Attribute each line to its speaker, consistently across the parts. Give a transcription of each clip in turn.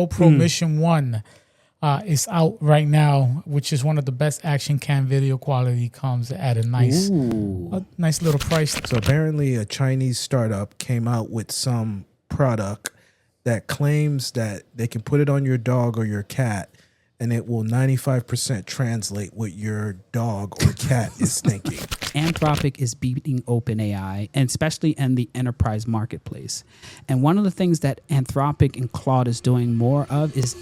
Speaker 1: GoPro Mission 1 is out right now, which is one of the best action cam video quality. Comes at a nice little price.
Speaker 2: So apparently a Chinese startup came out with some product that claims that they can put it on your dog or your cat and it will 95% translate what your dog or cat is thinking.
Speaker 3: Anthropic is beating OpenAI, and especially in the enterprise marketplace. And one of the things that Anthropic and Claude is doing more of is...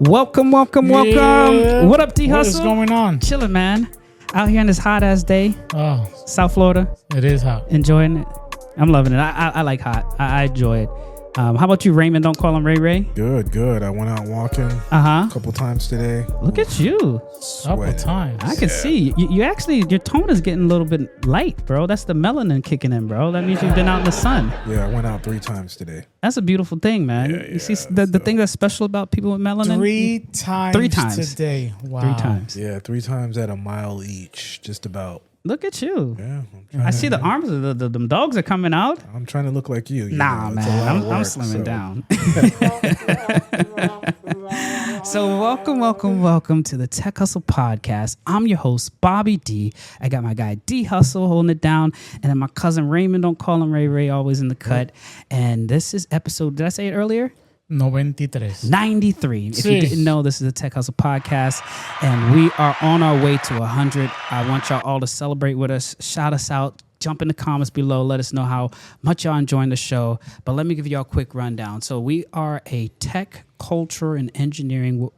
Speaker 3: Welcome.
Speaker 1: Yeah.
Speaker 3: What up, D Hustle?
Speaker 1: What is going on?
Speaker 3: Chilling, man. Out here on this hot ass day.
Speaker 1: Oh,
Speaker 3: South Florida.
Speaker 1: it is hot.
Speaker 3: Enjoying it. I'm loving it. I like hot. I enjoy it. How about you, Raymond? Don't call him Ray Ray.
Speaker 2: Good. I went out walking a couple times today.
Speaker 3: Look at you.
Speaker 1: Couple times.
Speaker 3: I can see you actually, your tone is getting a little bit light, bro. That's the melanin kicking in, bro. That means you've been out in the sun.
Speaker 2: Yeah, I went out 3 times today.
Speaker 3: That's a beautiful thing, man. You see the thing that's special about people with melanin?
Speaker 1: 3 times.
Speaker 3: 3 times
Speaker 1: today. Wow.
Speaker 3: 3 times.
Speaker 2: Yeah, 3 times at a mile each, just about.
Speaker 3: Look at you.
Speaker 2: Yeah,
Speaker 3: I see the arms of them dogs are coming out.
Speaker 2: I'm trying to look like you.
Speaker 3: Nah,
Speaker 2: know,
Speaker 3: man. I'm slimming down. So welcome to the Tech Hustle Podcast. I'm your host, Bobby D. I got my guy D Hustle holding it down, and then my cousin Raymond, don't call him Ray Ray, always in the cut. And this is episode, did I say it earlier?
Speaker 1: 93.
Speaker 3: 93. If you didn't know, this is the Tech Hustle Podcast, and we are on our way to 100. I want y'all all to celebrate with us. Shout us out. Jump in the comments below. Let us know how much y'all enjoying the show. But let me give y'all a quick rundown. So we are a tech, culture, and engineering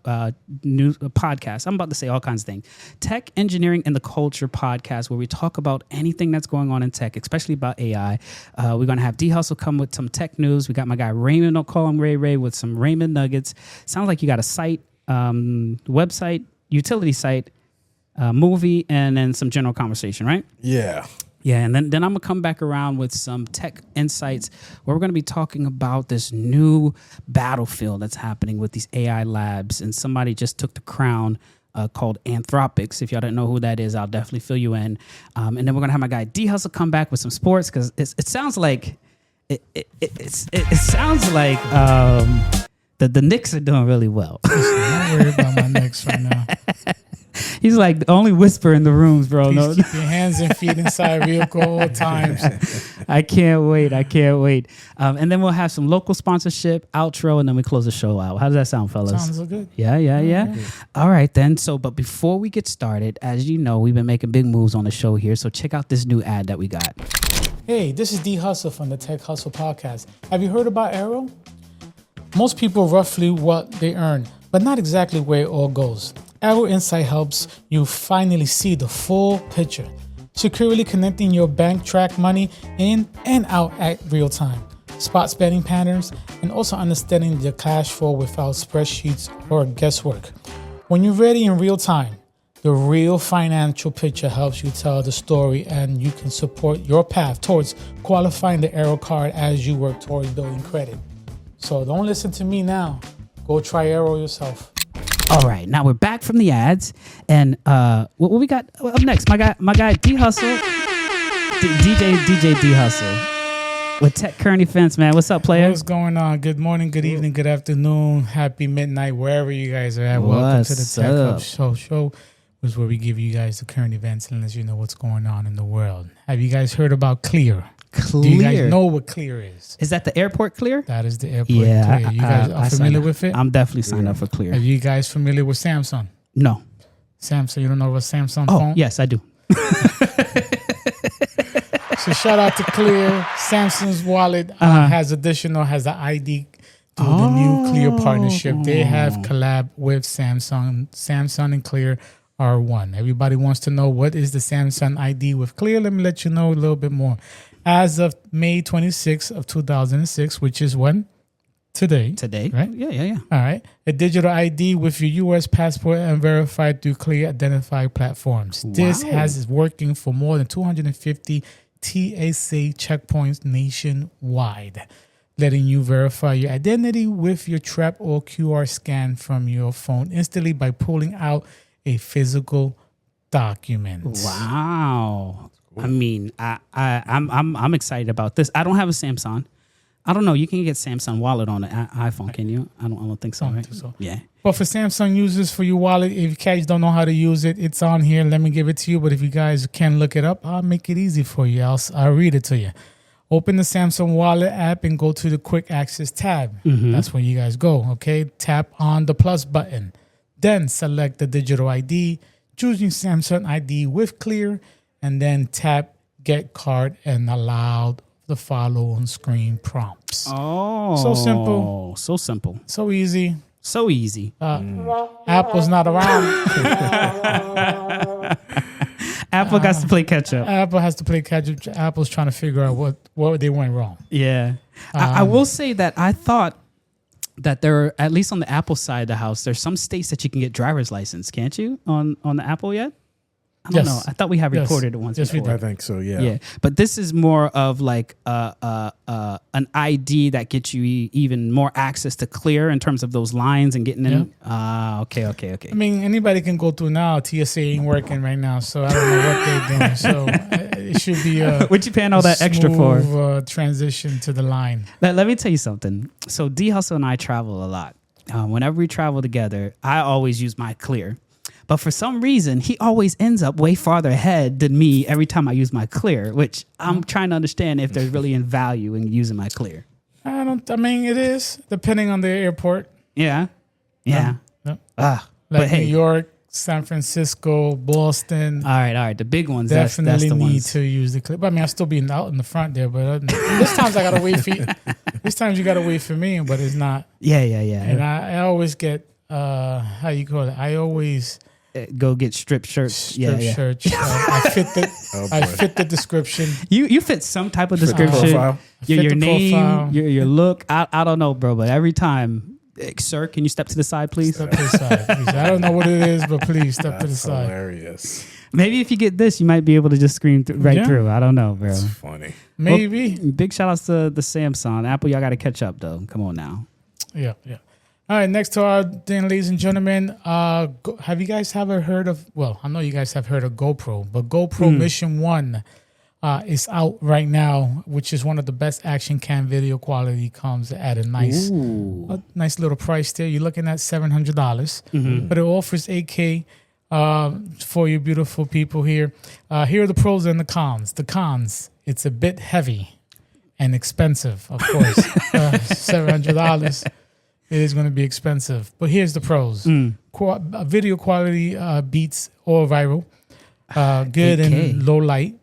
Speaker 3: news podcast. I'm about to say all kinds of things. Tech, engineering, and the culture podcast, where we talk about anything that's going on in tech, especially about AI. We're going to have D Hustle come with some tech news. We got my guy Raymond, don't call him Ray Ray, with some Raymond nuggets. Sounds like you got a site, website, utility site, movie, and then some general conversation, right?
Speaker 2: Yeah,
Speaker 3: and then I'm going to come back around with some tech insights where we're going to be talking about this new battlefield that's happening with these AI labs. And somebody just took the crown called Anthropics. If y'all don't know who that is, I'll definitely fill you in. And then we're going to have my guy D Hustle come back with some sports, because it sounds like it sounds like the Knicks are doing really well.
Speaker 1: I'm not worried about my Knicks right now.
Speaker 3: He's like the only whisper in the rooms, bro.
Speaker 1: Please keep your hands and feet inside vehicle all times.
Speaker 3: I can't wait. And then we'll have some local sponsorship, outro, and then we close the show out. How does that sound, fellas?
Speaker 1: Sounds good.
Speaker 3: Yeah. All right, then. So, but before we get started, as you know, we've been making big moves on the show here. So check out this new ad that we got.
Speaker 1: Hey, this is D Hustle from the Tech Hustle Podcast. Have you heard about Arrow? Most people roughly what they earn, but not exactly where it all goes. Arrow Insight helps you finally see the full picture, securely connecting your bank track money in and out at real time, spot spending patterns, and also understanding the cash flow without spreadsheets or guesswork. When you're ready in real time, the real financial picture helps you tell the story, and you can support your path towards qualifying the Arrow card as you work towards building credit. So don't listen to me now. Go try Arrow yourself.
Speaker 3: All right, now we're back from the ads, and what we got up next? My guy D Hustle, DJ D Hustle with Tech Current Events, man. What's up, player?
Speaker 1: What's going on? Good morning, good evening, good afternoon, happy midnight, wherever you guys are at. Welcome to the Tech Hub Show, which is where we give you guys the current events and let you know what's going on in the world. Have you guys heard about Clear? Do you guys know what Clear is?
Speaker 3: Is that the airport Clear?
Speaker 1: That is the airport Clear. You guys are familiar with it?
Speaker 3: I'm definitely signed up for Clear.
Speaker 1: Are you guys familiar with Samsung?
Speaker 3: No.
Speaker 1: Samsung, you don't know what Samsung phone?
Speaker 3: Oh, yes, I do.
Speaker 1: So shout out to Clear. Samsung's wallet has the ID to the new Clear partnership. They have collab with Samsung. Samsung and Clear are one. Everybody wants to know what is the Samsung ID with Clear. Let me let you know a little bit more. As of May 26th of 2006, which is when? Today, right?
Speaker 3: Yeah.
Speaker 1: All right. A digital ID with your U.S. passport and verified through Clear identified platforms. Wow. This is working for more than 250 TSA checkpoints nationwide, letting you verify your identity with your trap or QR scan from your phone instantly by pulling out a physical document.
Speaker 3: Wow. I mean, I'm excited about this. I don't have a Samsung. I don't know. You can get Samsung Wallet on the iPhone, can you? I don't think so.
Speaker 1: I don't
Speaker 3: Right?
Speaker 1: think so.
Speaker 3: Yeah.
Speaker 1: But for Samsung users, for your wallet, if you guys don't know how to use it, it's on here. Let me give it to you. But if you guys can look it up, I'll make it easy for you. I'll read it to you. Open the Samsung Wallet app and go to the Quick Access tab. That's where you guys go, okay? Tap on the plus button. Then select the digital ID, choosing Samsung ID with Clear, and then tap Get Card and allow the follow on screen prompts.
Speaker 3: Oh.
Speaker 1: So simple.
Speaker 3: So simple.
Speaker 1: So easy.
Speaker 3: So easy.
Speaker 1: Apple's not around.
Speaker 3: Apple got to play catch up.
Speaker 1: Apple has to play catch up. Apple's trying to figure out what they went wrong.
Speaker 3: Yeah. I will say that I thought that there, at least on the Apple side of the house, there's some states that you can get driver's license, can't you? On the Apple yet? I don't know. I thought we have recorded it once before.
Speaker 2: I think so. Yeah.
Speaker 3: Yeah, but this is more of like an ID that gets you even more access to Clear in terms of those lines and getting in. Okay.
Speaker 1: I mean, anybody can go through now. TSA ain't working right now, so I don't know what they're doing. So it should be
Speaker 3: what you paying all that extra for?
Speaker 1: Transition to the line.
Speaker 3: Let me tell you something. So D Hustle and I travel a lot. Whenever we travel together, I always use my Clear. But for some reason, he always ends up way farther ahead than me every time I use my Clear, which I'm trying to understand if there's really in value in using my Clear.
Speaker 1: I mean, it is, depending on the airport.
Speaker 3: Yeah. Yeah.
Speaker 1: Like
Speaker 3: but hey,
Speaker 1: New York, San Francisco, Boston.
Speaker 3: All right. The big ones,
Speaker 1: Definitely
Speaker 3: that's the
Speaker 1: need
Speaker 3: ones.
Speaker 1: to use the Clear. But I mean, I'll still be out in the front there. But this times I got to wait for you. This times you got to wait for me, but it's not.
Speaker 3: Yeah.
Speaker 1: And I always get, how you call it? I always...
Speaker 3: go get strip shirts.
Speaker 1: Shirts. I fit the description.
Speaker 3: You fit some type of description. Your name, your look. I don't know, bro, but every time, sir, can you step to the side, please?
Speaker 1: Step to the side, please. I don't know what it is, but please step to the side.
Speaker 2: Hilarious.
Speaker 3: Maybe if you get this, you might be able to just scream through. I don't know, bro.
Speaker 2: That's funny.
Speaker 1: Maybe.
Speaker 3: Well, big shout outs to the Samsung. Apple, y'all got to catch up, though. Come on now.
Speaker 1: Yeah. All right, next to our thing, ladies and gentlemen, have you guys ever heard of, well, I know you guys have heard of GoPro, but GoPro Mission 1 is out right now, which is one of the best action cam video quality. Comes at a nice little price there. You're looking at $700, but it offers 8K for you beautiful people here. Here are the pros and the cons. The cons, it's a bit heavy and expensive, of course. $700. It is going to be expensive. But here's the pros. Video quality beats all viral. Good
Speaker 3: 8K.
Speaker 1: in low light.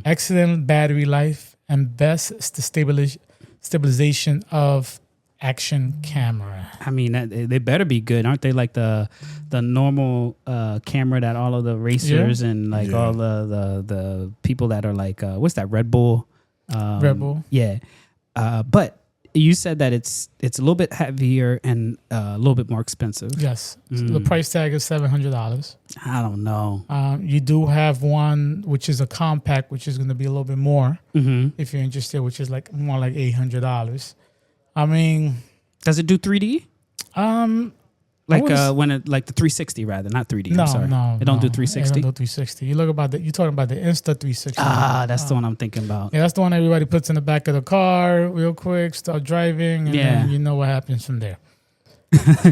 Speaker 1: Excellent battery life. And best stabilization of action camera.
Speaker 3: I mean, they better be good. Aren't they like the normal camera that all of the racers and like all the people that are like, what's that, Red Bull?
Speaker 1: Red Bull.
Speaker 3: Yeah. But you said that it's a little bit heavier and a little bit more expensive.
Speaker 1: Yes. So the price tag is $700.
Speaker 3: I don't know.
Speaker 1: You do have one, which is a compact, which is going to be a little bit more if you're interested, which is like more like $800. I mean,
Speaker 3: does it do 3D? Like when it like the 360 rather, not 3D.
Speaker 1: No,
Speaker 3: I'm sorry. It don't do 360.
Speaker 1: It don't do 360. You look about that. You're talking about the Insta 360.
Speaker 3: That's the one I'm thinking about.
Speaker 1: Yeah, that's the one everybody puts in the back of the car real quick, start driving, and then you know what happens from there.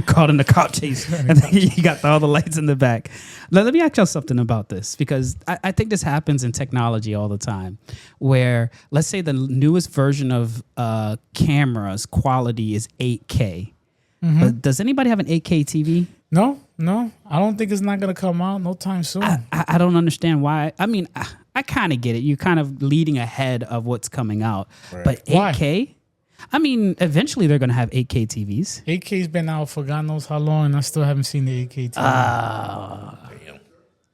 Speaker 3: Caught in the car chase, and then you got all the lights in the back. Let me ask y'all something about this, because I think this happens in technology all the time, where let's say the newest version of cameras quality is 8K. But does anybody have an 8K TV?
Speaker 1: No. I don't think it's not going to come out no time soon.
Speaker 3: I don't understand why. I mean, I kind of get it. You're kind of leading ahead of what's coming out. Right. But 8K? Why? I mean, eventually they're going to have 8K TVs.
Speaker 1: 8K's been out for God knows how long, and I still haven't seen the 8K TV.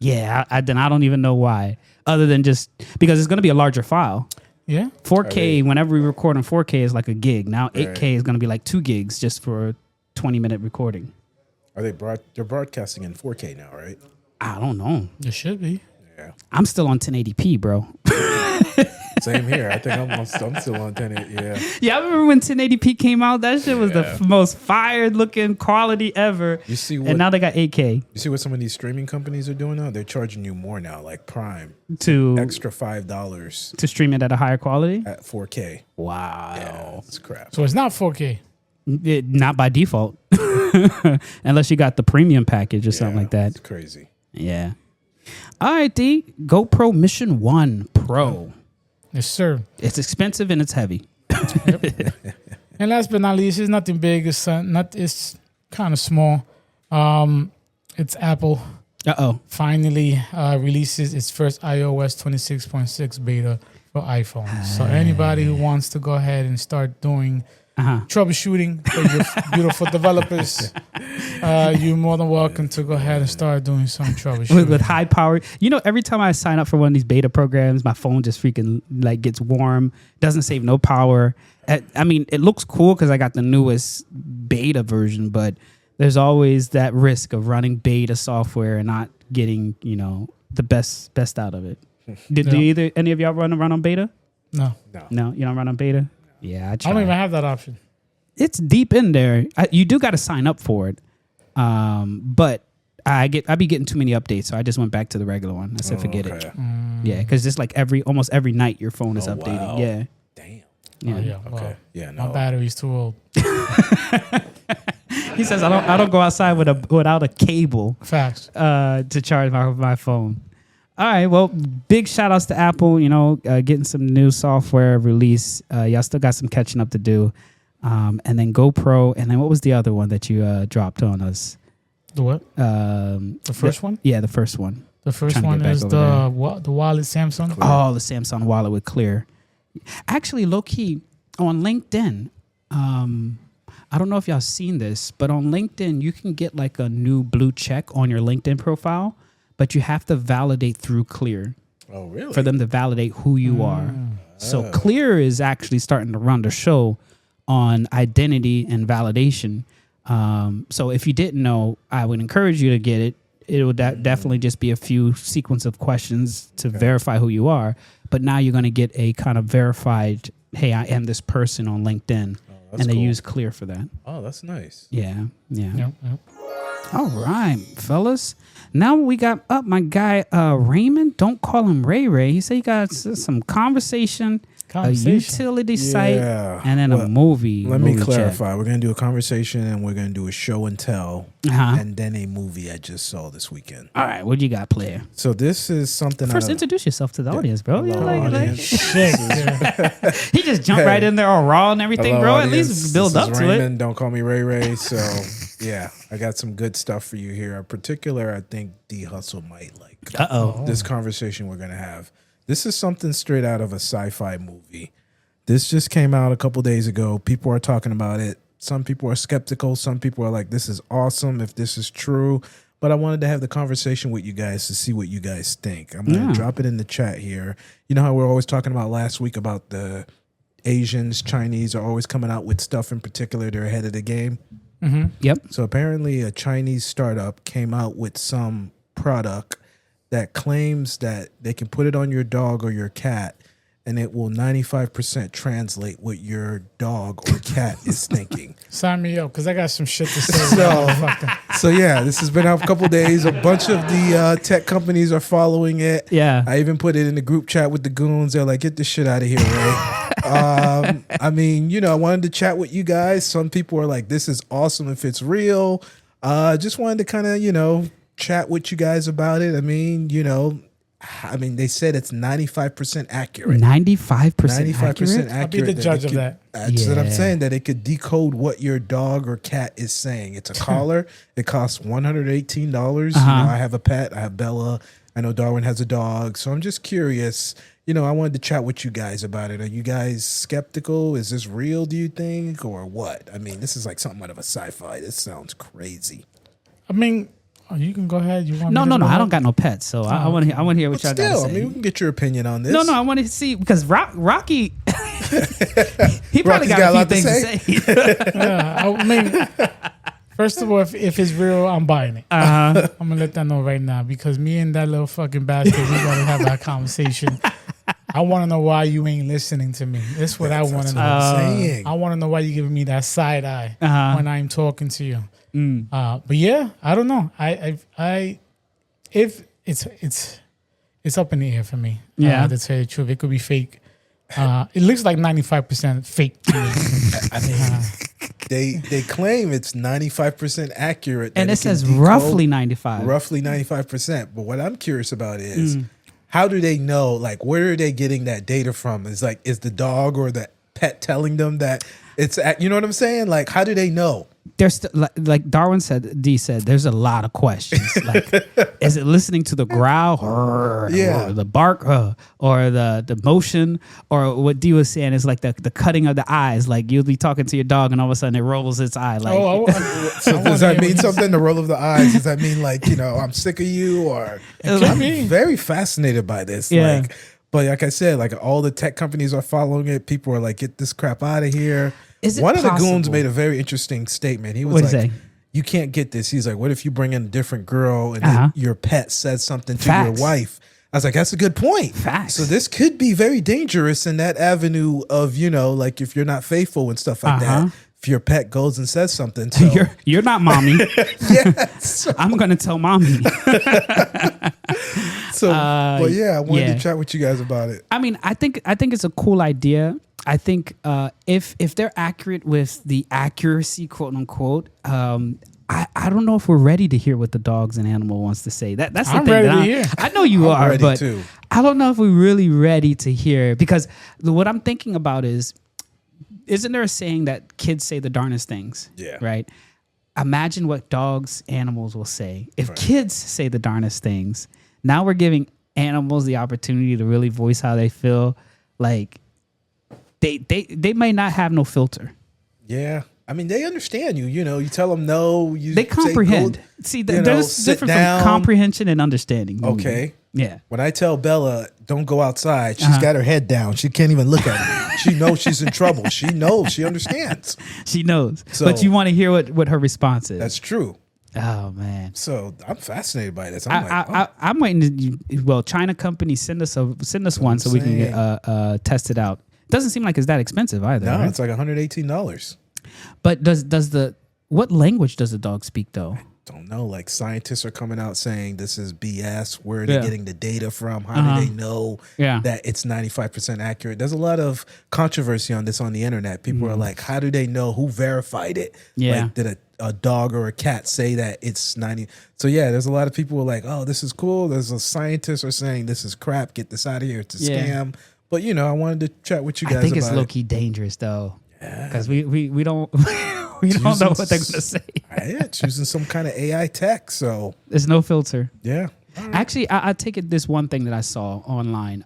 Speaker 3: Yeah, I don't even know why. Other than just because it's going to be a larger file.
Speaker 1: Yeah.
Speaker 3: 4K, whenever we record on 4K is like a gig. Now 8K is going to be like 2 gigs just for a 20-minute recording.
Speaker 2: Are they're broadcasting in 4K now, right?
Speaker 3: I don't know.
Speaker 1: It should be.
Speaker 2: Yeah.
Speaker 3: I'm still on 1080p, bro.
Speaker 2: Same here. I think I'm still on 1080. Yeah.
Speaker 3: Yeah, I remember when 1080p came out. That shit was the most fired looking quality ever.
Speaker 2: You see what?
Speaker 3: And now they got 8K.
Speaker 2: You see what some of these streaming companies are doing now? They're charging you more now, like Prime,
Speaker 3: to
Speaker 2: extra $5
Speaker 3: to stream it at a higher quality.
Speaker 2: at 4K.
Speaker 3: Wow.
Speaker 2: Yeah, it's crap.
Speaker 1: So it's not 4K.
Speaker 3: Not by default, unless you got the premium package or something like that.
Speaker 2: It's crazy.
Speaker 3: Yeah. All right, D. GoPro Mission 1 Pro.
Speaker 1: Yes, sir.
Speaker 3: It's expensive and it's heavy.
Speaker 1: And last but not least, it's nothing big. It's kind of small. It's Apple
Speaker 3: Uh-oh.
Speaker 1: finally releases its first iOS 26.6 beta for iPhone. So anybody who wants to go ahead and start doing troubleshooting for your beautiful developers, you're more than welcome to go ahead and start doing some troubleshooting.
Speaker 3: With high power. You know, every time I sign up for one of these beta programs, my phone just freaking like gets warm. Doesn't save no power. I mean, it looks cool because I got the newest beta version, but there's always that risk of running beta software and not getting, you know, the best out of it. Do any of y'all run on beta?
Speaker 1: No.
Speaker 3: No, you don't run on beta? Yeah, I
Speaker 1: don't even have that option.
Speaker 3: It's deep in there. You do got to sign up for it. But I be getting too many updates, so I just went back to the regular one. I said, forget it. Yeah, because it's like almost every night your phone is updating.
Speaker 2: Wow.
Speaker 3: Yeah.
Speaker 2: Damn.
Speaker 3: Yeah.
Speaker 1: Oh, yeah.
Speaker 2: Okay.
Speaker 1: Well,
Speaker 2: Yeah. No.
Speaker 1: my battery's too old.
Speaker 3: He says I don't go outside without a cable
Speaker 1: Facts.
Speaker 3: to charge my phone. All right, well, big shout outs to Apple, you know, getting some new software release. Y'all still got some catching up to do. And then GoPro, and then what was the other one that you dropped on us?
Speaker 1: The what? The first one?
Speaker 3: Yeah, the first one.
Speaker 1: The first
Speaker 3: Trying to
Speaker 1: one
Speaker 3: get back
Speaker 1: is
Speaker 3: over
Speaker 1: the wallet Samsung.
Speaker 3: Oh, the Samsung wallet with Clear. Actually, low key, on LinkedIn, I don't know if y'all seen this, but on LinkedIn, you can get like a new blue check on your LinkedIn profile, but you have to validate through Clear.
Speaker 2: Oh, really?
Speaker 3: For them to validate who you are. So Clear is actually starting to run the show on identity and validation. So if you didn't know, I would encourage you to get it. It would definitely just be a few sequence of questions to verify who you are. But now you're going to get a kind of verified, hey, I am this person on LinkedIn. And they use Clear for that.
Speaker 2: Oh, that's nice.
Speaker 3: Yeah.
Speaker 1: Yep.
Speaker 3: All right, fellas. Now we got my guy Raymond. Don't call him Ray Ray. He said he got some conversation. A utility site, and then a movie.
Speaker 2: Let me clarify. We're going to do a conversation, and we're going to do a show and tell, and then a movie I just saw this weekend.
Speaker 3: All right, what you got, player?
Speaker 2: So this is something.
Speaker 3: First, introduce yourself to the audience, bro.
Speaker 1: Shit.
Speaker 3: He just jumped right in there all raw and everything, bro.
Speaker 2: Audience.
Speaker 3: At least build up to
Speaker 2: Raymond,
Speaker 3: it.
Speaker 2: Don't call me Ray Ray. So yeah, I got some good stuff for you here. In particular, I think D Hustle might like. This conversation we're going to have. This is something straight out of a sci-fi movie. This just came out a couple days ago. People are talking about it. Some people are skeptical. Some people are like, this is awesome if this is true. But I wanted to have the conversation with you guys to see what you guys think. I'm going to drop it in the chat here. You know how we're always talking about last week about the Asians, Chinese are always coming out with stuff in particular. They're ahead of the game.
Speaker 3: Mm-hmm. Yep.
Speaker 2: So apparently a Chinese startup came out with some product that claims that they can put it on your dog or your cat and it will 95% translate what your dog or cat is thinking.
Speaker 1: Sign me up because I got some shit to say.
Speaker 2: So yeah, this has been out a couple days. A bunch of the tech companies are following it.
Speaker 3: Yeah.
Speaker 2: I even put it in the group chat with the goons. They're like, get this shit out of here, Ray. I mean, you know, I wanted to chat with you guys. Some people are like, this is awesome if it's real. Just wanted to kind of, you know, chat with you guys about it. I mean, you know, they said it's 95% accurate.
Speaker 3: 95% accurate?
Speaker 1: I'll be the judge of that.
Speaker 2: That's what I'm saying, that it could decode what your dog or cat is saying. It's a collar. It costs $118. You know, I have a pet. I have Bella. I know Darwin has a dog. So I'm just curious. You know, I wanted to chat with you guys about it. Are you guys skeptical? Is this real, do you think, or what? I mean, this is like something out of a sci-fi. This sounds crazy.
Speaker 1: I mean, you can go ahead. You want
Speaker 3: No.
Speaker 1: Ahead?
Speaker 3: I don't got no pets, so I want to hear what y'all got to say.
Speaker 2: I mean, we can get your opinion on this.
Speaker 3: No, I want to see because Rocky, he probably got a few things to say.
Speaker 1: I mean, first of all, if it's real, I'm buying it. I'm gonna let that know right now because me and that little fucking bastard, we gotta have that conversation. I want to know why you ain't listening to me. That's what I want to know.
Speaker 2: I'm saying.
Speaker 1: I want to know why you giving me that side eye when I'm talking to you.
Speaker 3: Mm.
Speaker 1: But yeah, I don't know. If it's up in the air for me.
Speaker 3: Yeah.
Speaker 1: To tell you the truth, it could be fake. It looks like 95% fake to me.
Speaker 2: I mean, they claim it's 95% accurate,
Speaker 3: And it says
Speaker 2: decode
Speaker 3: roughly 95.
Speaker 2: roughly 95%. But what I'm curious about is how do they know? Like, where are they getting that data from? Is the dog or the pet telling them that it's? You know what I'm saying? Like, how do they know?
Speaker 3: There's like Darwin said, D said, there's a lot of questions. Like, is it listening to the growl, or the bark, or the motion, or what D was saying is like the cutting of the eyes. Like you'll be talking to your dog, and all of a sudden it rolls its eye. Like,
Speaker 2: so does that mean something? The roll of the eyes? Does that mean like I'm sick of you? Or I'm very fascinated by this.
Speaker 3: Yeah.
Speaker 2: Like, but like I said, like all the tech companies are following it. People are like, get this crap out of here. One of the goons made a very interesting statement. He was like, you can't get this. He's like, what if you bring in a different girl and then your pet says something to your wife? I was like, that's a good point.
Speaker 3: Facts.
Speaker 2: So this could be very dangerous in that avenue of, like if you're not faithful and stuff like that. If your pet goes and says something. So.
Speaker 3: You're not mommy.
Speaker 2: Yes.
Speaker 3: I'm going to tell mommy.
Speaker 2: But yeah, I wanted to chat with you guys about it.
Speaker 3: I mean, I think it's a cool idea. I think if they're accurate with the accuracy, quote unquote, I don't know if we're ready to hear what the dogs and animal wants to say. That's the
Speaker 1: I'm
Speaker 3: thing.
Speaker 1: ready to hear.
Speaker 3: I know you are,
Speaker 2: ready
Speaker 3: but
Speaker 2: too.
Speaker 3: I don't know if we're really ready to hear, because what I'm thinking about is, isn't there a saying that kids say the darnest things?
Speaker 2: Yeah.
Speaker 3: Right. Imagine what dogs, animals will say. If kids say the darnest things, now we're giving animals the opportunity to really voice how they feel. Like they may not have no filter.
Speaker 2: Yeah. I mean, they understand you. You tell them no.
Speaker 3: They comprehend. See, there's a difference from comprehension and understanding.
Speaker 2: Okay.
Speaker 3: Yeah.
Speaker 2: When I tell Bella, don't go outside, she's got her head down. She can't even look at me. She knows she's in trouble. She knows. She understands.
Speaker 3: She knows.
Speaker 2: So,
Speaker 3: but you want to hear what her response is.
Speaker 2: That's true.
Speaker 3: Oh, man.
Speaker 2: So I'm fascinated by this.
Speaker 3: I'm waiting to, China company send us one so we can get test it out. Doesn't seem like it's that expensive either.
Speaker 2: No,
Speaker 3: right?
Speaker 2: it's like $118.
Speaker 3: But what language does the dog speak though?
Speaker 2: Don't know. Like scientists are coming out saying this is BS. Where are they getting the data from? How do they know that it's 95% accurate? There's a lot of controversy on this on the internet. People are like, how do they know? Who verified it?
Speaker 3: Yeah.
Speaker 2: Like, did a dog or a cat say that it's 90? So yeah, there's a lot of people who are like, oh, this is cool. There's a scientists are saying this is crap. Get this out of here. It's a scam. But I wanted to chat with you guys.
Speaker 3: I think it's
Speaker 2: about
Speaker 3: low key dangerous though. Because we don't we don't know what they're gonna say.
Speaker 2: Yeah, choosing some kind of AI tech. So
Speaker 3: there's no filter.
Speaker 2: Yeah.
Speaker 3: Actually, I take it this one thing that I saw online.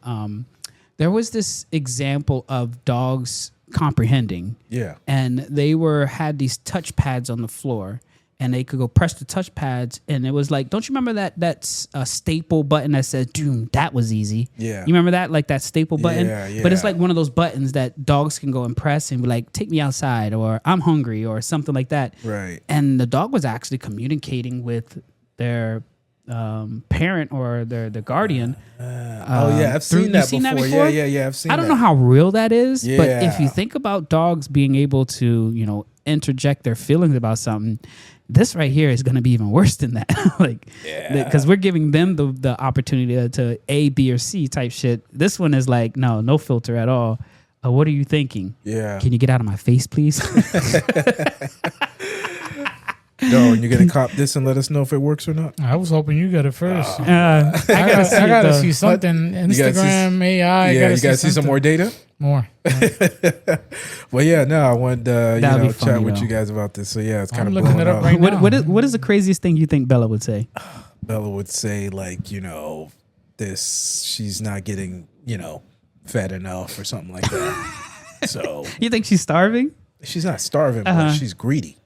Speaker 3: There was this example of dogs comprehending.
Speaker 2: Yeah. And
Speaker 3: they had these touch pads on the floor, and they could go press the touch pads, and it was like, don't you remember that staple button that says "Doom"? That was easy.
Speaker 2: Yeah.
Speaker 3: You remember that, like that staple button?
Speaker 2: Yeah.
Speaker 3: But it's like one of those buttons that dogs can go and press and be like, "Take me outside," or "I'm hungry," or something like that.
Speaker 2: Right.
Speaker 3: And the dog was actually communicating with their parent or their guardian.
Speaker 2: I've seen that before. Yeah, I've seen that.
Speaker 3: I don't know how real that is,
Speaker 2: Yeah.
Speaker 3: but if you think about dogs being able to, interject their feelings about something, this right here is going to be even worse than that. Because we're giving them the opportunity to A, B, or C type shit. This one is like, no filter at all. What are you thinking?
Speaker 2: Yeah.
Speaker 3: Can you get out of my face, please?
Speaker 2: No, and you're gonna cop this and let us know if it works or not.
Speaker 1: I was hoping you got it first.
Speaker 3: I
Speaker 1: gotta see something. Instagram, AI.
Speaker 2: Yeah, you guys see some more data.
Speaker 1: More.
Speaker 2: Well, yeah, no, I wanted to
Speaker 3: funny,
Speaker 2: chat with
Speaker 3: though.
Speaker 2: you guys about this. So yeah, it's kind
Speaker 1: I'm
Speaker 2: of
Speaker 1: looking
Speaker 2: blowing
Speaker 1: it up
Speaker 2: up.
Speaker 1: right now.
Speaker 3: What is the craziest thing you think Bella would say?
Speaker 2: Bella would say like, this, she's not getting, fed enough or something like that. So
Speaker 3: You think she's starving?
Speaker 2: she's not starving, but she's greedy.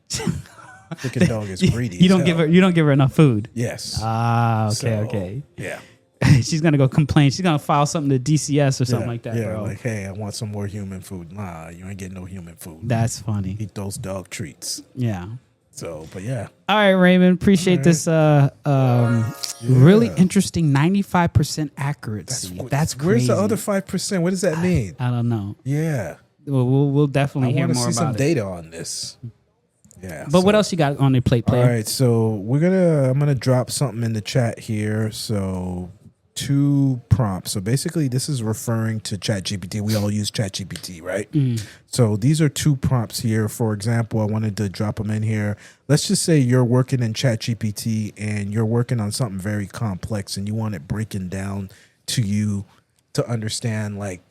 Speaker 2: Freaking dog is greedy.
Speaker 3: You don't give her enough food.
Speaker 2: Yes.
Speaker 3: Okay.
Speaker 2: Yeah.
Speaker 3: She's gonna go complain. She's gonna file something to DCS or something like that,
Speaker 2: Yeah,
Speaker 3: bro.
Speaker 2: like, hey, I want some more human food. Nah, you ain't getting no human food.
Speaker 3: That's funny.
Speaker 2: Eat those dog treats.
Speaker 3: Yeah.
Speaker 2: So, but yeah.
Speaker 3: All right, Raymond. Appreciate this. Really interesting. 95% accuracy. That's crazy.
Speaker 2: Where's the other 5%? What does that mean?
Speaker 3: I don't know.
Speaker 2: Yeah.
Speaker 3: We'll definitely hear
Speaker 2: I want
Speaker 3: more
Speaker 2: to see
Speaker 3: about
Speaker 2: some
Speaker 3: it.
Speaker 2: data on this. Yeah.
Speaker 3: But what else you got on your plate, player?
Speaker 2: All right, so I'm gonna drop something in the chat here. So 2 prompts. So basically, this is referring to ChatGPT. We all use ChatGPT, right? So these are 2 prompts here. For example, I wanted to drop them in here. Let's just say you're working in ChatGPT and you're working on something very complex, and you want it breaking down to you to understand, like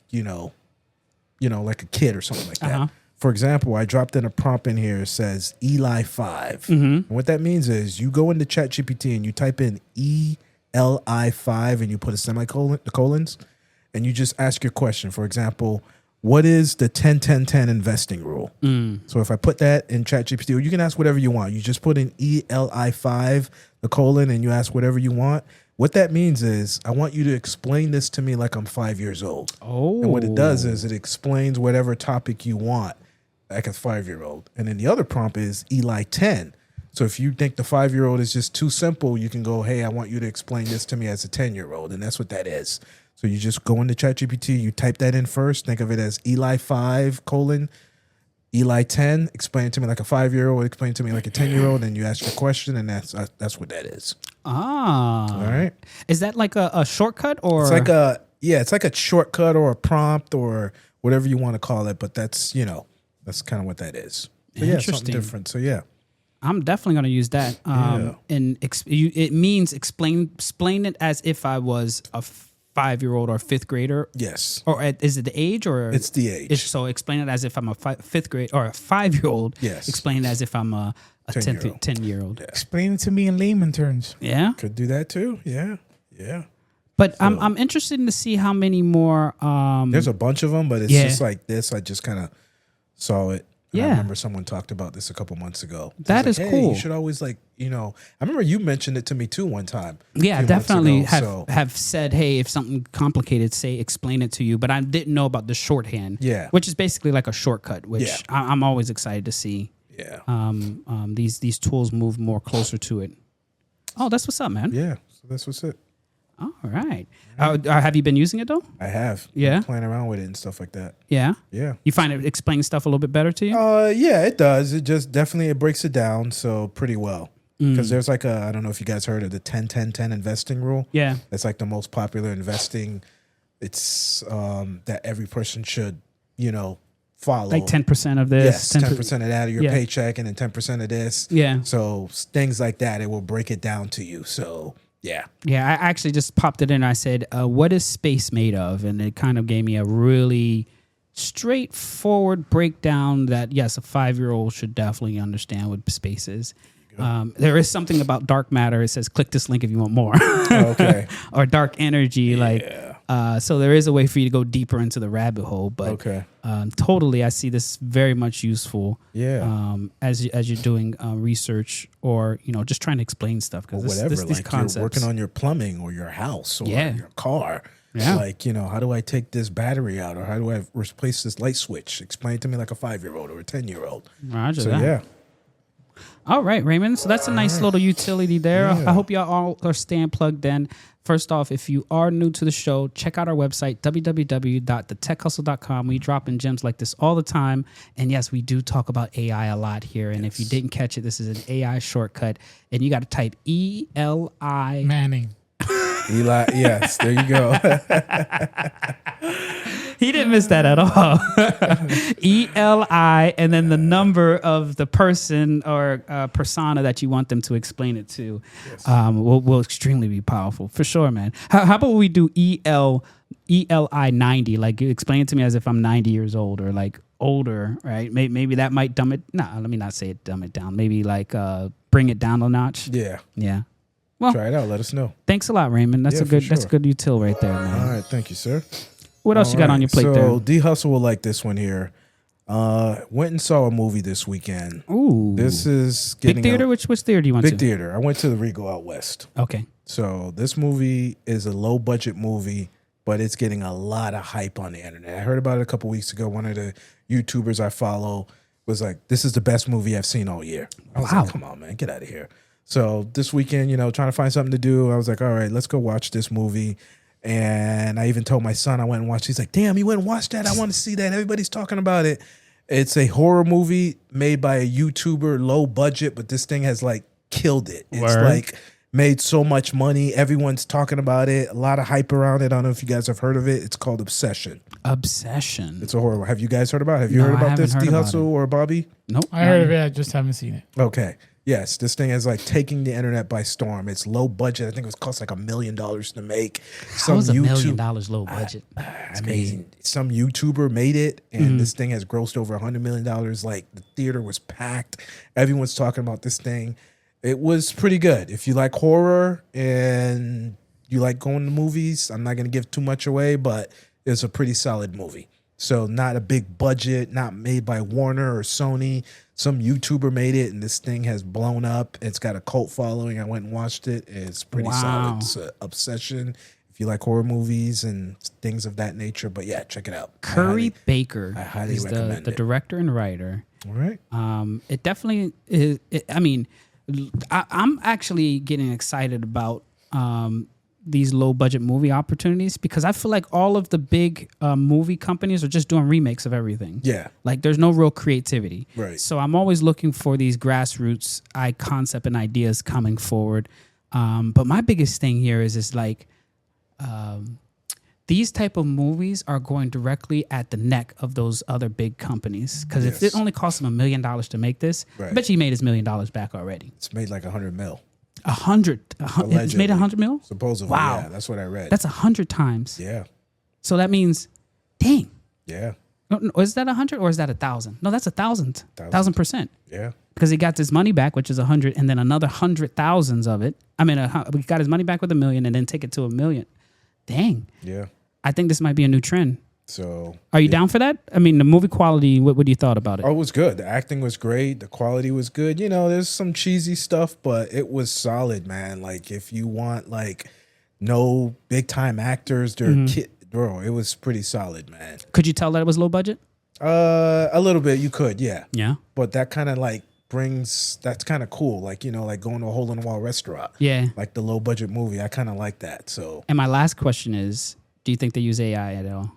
Speaker 2: like a kid or something like that. For example, I dropped in a prompt in here. It says Eli 5. And what that means is you go into ChatGPT and you type in Eli 5 and you put a semicolons, and you just ask your question. For example, what is the 10-10-10 investing rule? So if I put that in ChatGPT, or you can ask whatever you want. You just put in Eli 5, the colon, and you ask whatever you want. What that means is I want you to explain this to me like I'm 5 years old.
Speaker 3: Oh.
Speaker 2: And what it does is it explains whatever topic you want like a 5-year-old. And then the other prompt is Eli 10. So if you think the 5-year-old is just too simple, you can go, hey, I want you to explain this to me as a 10-year-old. And that's what that is. So you just go into ChatGPT, you type that in first, think of it as Eli 5, Eli 10, explain it to me like a 5-year-old, explain it to me like a 10-year-old, and you ask your question, and that's what that is.
Speaker 3: Ah.
Speaker 2: All right.
Speaker 3: Is that like a shortcut, or?
Speaker 2: It's like a shortcut or a prompt or whatever you want to call it, but that's kind of what that is. So yeah, something different. So yeah.
Speaker 3: I'm definitely going to use that. And it means explain it as if I was a 5-year-old or 5th grader.
Speaker 2: Yes.
Speaker 3: Or is it the age, or
Speaker 2: it's the age?
Speaker 3: So explain it as if I'm a 5th grade or a 5-year-old.
Speaker 2: Yes.
Speaker 3: Explain it as if I'm a 10-year-old.
Speaker 2: Yeah.
Speaker 1: Explain it to me in layman terms.
Speaker 3: Yeah.
Speaker 2: Could do that too. Yeah. Yeah.
Speaker 3: But so, I'm interested to see how many more.
Speaker 2: There's a bunch of them, but it's just like this. I just kind of saw it. I remember someone talked about this a couple months ago.
Speaker 3: That is cool.
Speaker 2: You should always I remember you mentioned it to me too one time.
Speaker 3: Yeah, definitely have said, hey, if something complicated, say, explain it to you. But I didn't know about the shorthand.
Speaker 2: Yeah.
Speaker 3: Which is basically like a shortcut, which I'm always excited to see.
Speaker 2: Yeah.
Speaker 3: These tools move more closer to it. Oh, that's what's up, man.
Speaker 2: Yeah. So that's what's it.
Speaker 3: All right. Have you been using it though?
Speaker 2: I have.
Speaker 3: Yeah.
Speaker 2: Playing around with it and stuff like that.
Speaker 3: Yeah.
Speaker 2: Yeah.
Speaker 3: You find it explains stuff a little bit better to you?
Speaker 2: Yeah, it does. It just definitely breaks it down so pretty well. Because there's like I don't know if you guys heard of the 10-10-10 investing rule. Yeah. It's like the most popular investing. It's that every person should, follow.
Speaker 3: Like 10% of this.
Speaker 2: Yes, 10% of that of your paycheck, and then 10% of this.
Speaker 3: Yeah.
Speaker 2: So things like that, it will break it down to you. So yeah.
Speaker 3: Yeah, I actually just popped it in. I said, what is space made of? And it kind of gave me a really straightforward breakdown that, yes, a 5-year-old should definitely understand what space is. There is something about dark matter. It says, click this link if you want more.
Speaker 2: Okay.
Speaker 3: Or dark energy. So there is a way for you to go deeper into the rabbit hole. But totally, I see this very much useful.
Speaker 2: Yeah.
Speaker 3: As you're doing research or just trying to explain stuff, because these concepts.
Speaker 2: You're working on your plumbing or your house or your car. Yeah. Like, how do I take this battery out, or how do I replace this light switch? Explain it to me like a 5-year-old or a 10-year-old.
Speaker 3: Roger that. Yeah. All right, Raymond. So that's a nice little utility there. Yeah. I hope y'all all are staying plugged in. First off, if you are new to the show, check out our website, www.thetechhustle.com. We drop in gems like this all the time. And yes, we do talk about AI a lot here. And if you didn't catch it, this is an AI shortcut. And you got to type E-L-I.
Speaker 1: Manning.
Speaker 2: Eli, yes, there you go.
Speaker 3: He didn't miss that at all. E-L-I, and then the number of the person or persona that you want them to explain it to. Yes. Will extremely be powerful for sure, man. How about we do ELI 90? Like, you explain it to me as if I'm 90 years old or like older, right? Maybe that might dumb it. No, let me not say it dumb it down. Maybe like bring it down a notch.
Speaker 2: Yeah.
Speaker 3: Yeah. Well,
Speaker 2: try it out. Let us know.
Speaker 3: Thanks a lot, Raymond. That's a good util right there, man.
Speaker 2: All right, thank you, sir.
Speaker 3: What else you got on your plate there?
Speaker 2: So D Hustle will like this one here. Went and saw a movie this weekend.
Speaker 3: Ooh.
Speaker 2: This is getting
Speaker 3: big theater. Which theater do you went to?
Speaker 2: Big theater. I went to the Regal out west.
Speaker 3: Okay.
Speaker 2: So this movie is a low budget movie, but it's getting a lot of hype on the internet. I heard about it a couple weeks ago. One of the YouTubers I follow was like, this is the best movie I've seen all year. I was
Speaker 3: Wow.
Speaker 2: like, come on, man, get out of here. So this weekend, trying to find something to do, I was like, all right, let's go watch this movie. And I even told my son I went and watched. He's like, damn, you went and watched that? I want to see that. Everybody's talking about it. It's a horror movie made by a YouTuber, low budget, but this thing has like killed it. It's
Speaker 3: Word.
Speaker 2: like made so much money. Everyone's talking about it. A lot of hype around it. I don't know if you guys have heard of it. It's called Obsession.
Speaker 3: Obsession.
Speaker 2: It's a horror. Have you guys heard about it? Have you
Speaker 3: No,
Speaker 2: heard
Speaker 3: I
Speaker 2: about
Speaker 3: haven't
Speaker 2: this,
Speaker 3: heard
Speaker 2: D
Speaker 3: about
Speaker 2: Hustle or Bobby?
Speaker 3: Nope.
Speaker 1: I heard of it. I just haven't seen it.
Speaker 2: Okay. Yes, this thing is like taking the internet by storm. It's low budget. I think it was cost like $1 million to make.
Speaker 3: How is $1 million low budget?
Speaker 2: I mean, some YouTuber made it, and this thing has grossed over $100 million. Like the theater was packed. Everyone's talking about this thing. It was pretty good. If you like horror and you like going to movies, I'm not going to give too much away, but it's a pretty solid movie. So not a big budget, not made by Warner or Sony. Some YouTuber made it, and this thing has blown up. It's got a cult following. I went and watched it. It's pretty solid. It's an obsession if you like horror movies and things of that nature. But yeah, check it out.
Speaker 3: Curry Baker
Speaker 2: I highly
Speaker 3: is
Speaker 2: recommend
Speaker 3: the
Speaker 2: it.
Speaker 3: director and writer.
Speaker 2: All right.
Speaker 3: It definitely is. I'm actually getting excited about these low budget movie opportunities because I feel like all of the big movie companies are just doing remakes of everything.
Speaker 2: Yeah.
Speaker 3: Like there's no real creativity.
Speaker 2: Right.
Speaker 3: So I'm always looking for these grassroots concept and ideas coming forward. But my biggest thing here is like these type of movies are going directly at the neck of those other big companies. Because if it only cost them $1 million to make this, I bet you he made his $1 million back already.
Speaker 2: It's made like 100 mil.
Speaker 3: 100. It's made 100 mil?
Speaker 2: Supposedly.
Speaker 3: Wow.
Speaker 2: Yeah, that's what I read.
Speaker 3: That's 100 times.
Speaker 2: Yeah.
Speaker 3: So that means, dang.
Speaker 2: Yeah.
Speaker 3: No, is that 100 or is that 1,000? No, that's 1,000. 1,000%.
Speaker 2: Yeah.
Speaker 3: Because he got his money back, which is 100, and then another 100,000s of it. I mean, we got his money back with $1 million, and then take it to $1 million. Dang.
Speaker 2: Yeah.
Speaker 3: I think this might be a new trend.
Speaker 2: So,
Speaker 3: are you down for that? I mean, the movie quality. What you thought about it?
Speaker 2: Oh, it was good. The acting was great. The quality was good. There's some cheesy stuff, but it was solid, man. Like if you want like no big time actors, they're bro. It was pretty solid, man.
Speaker 3: Could you tell that it was low budget?
Speaker 2: A little bit. You could, yeah.
Speaker 3: Yeah.
Speaker 2: But that kind of like that's kind of cool. Like like going to a hole in the wall restaurant.
Speaker 3: Yeah.
Speaker 2: Like the low budget movie. I kind of like that. So.
Speaker 3: And my last question is, do you think they use AI at all?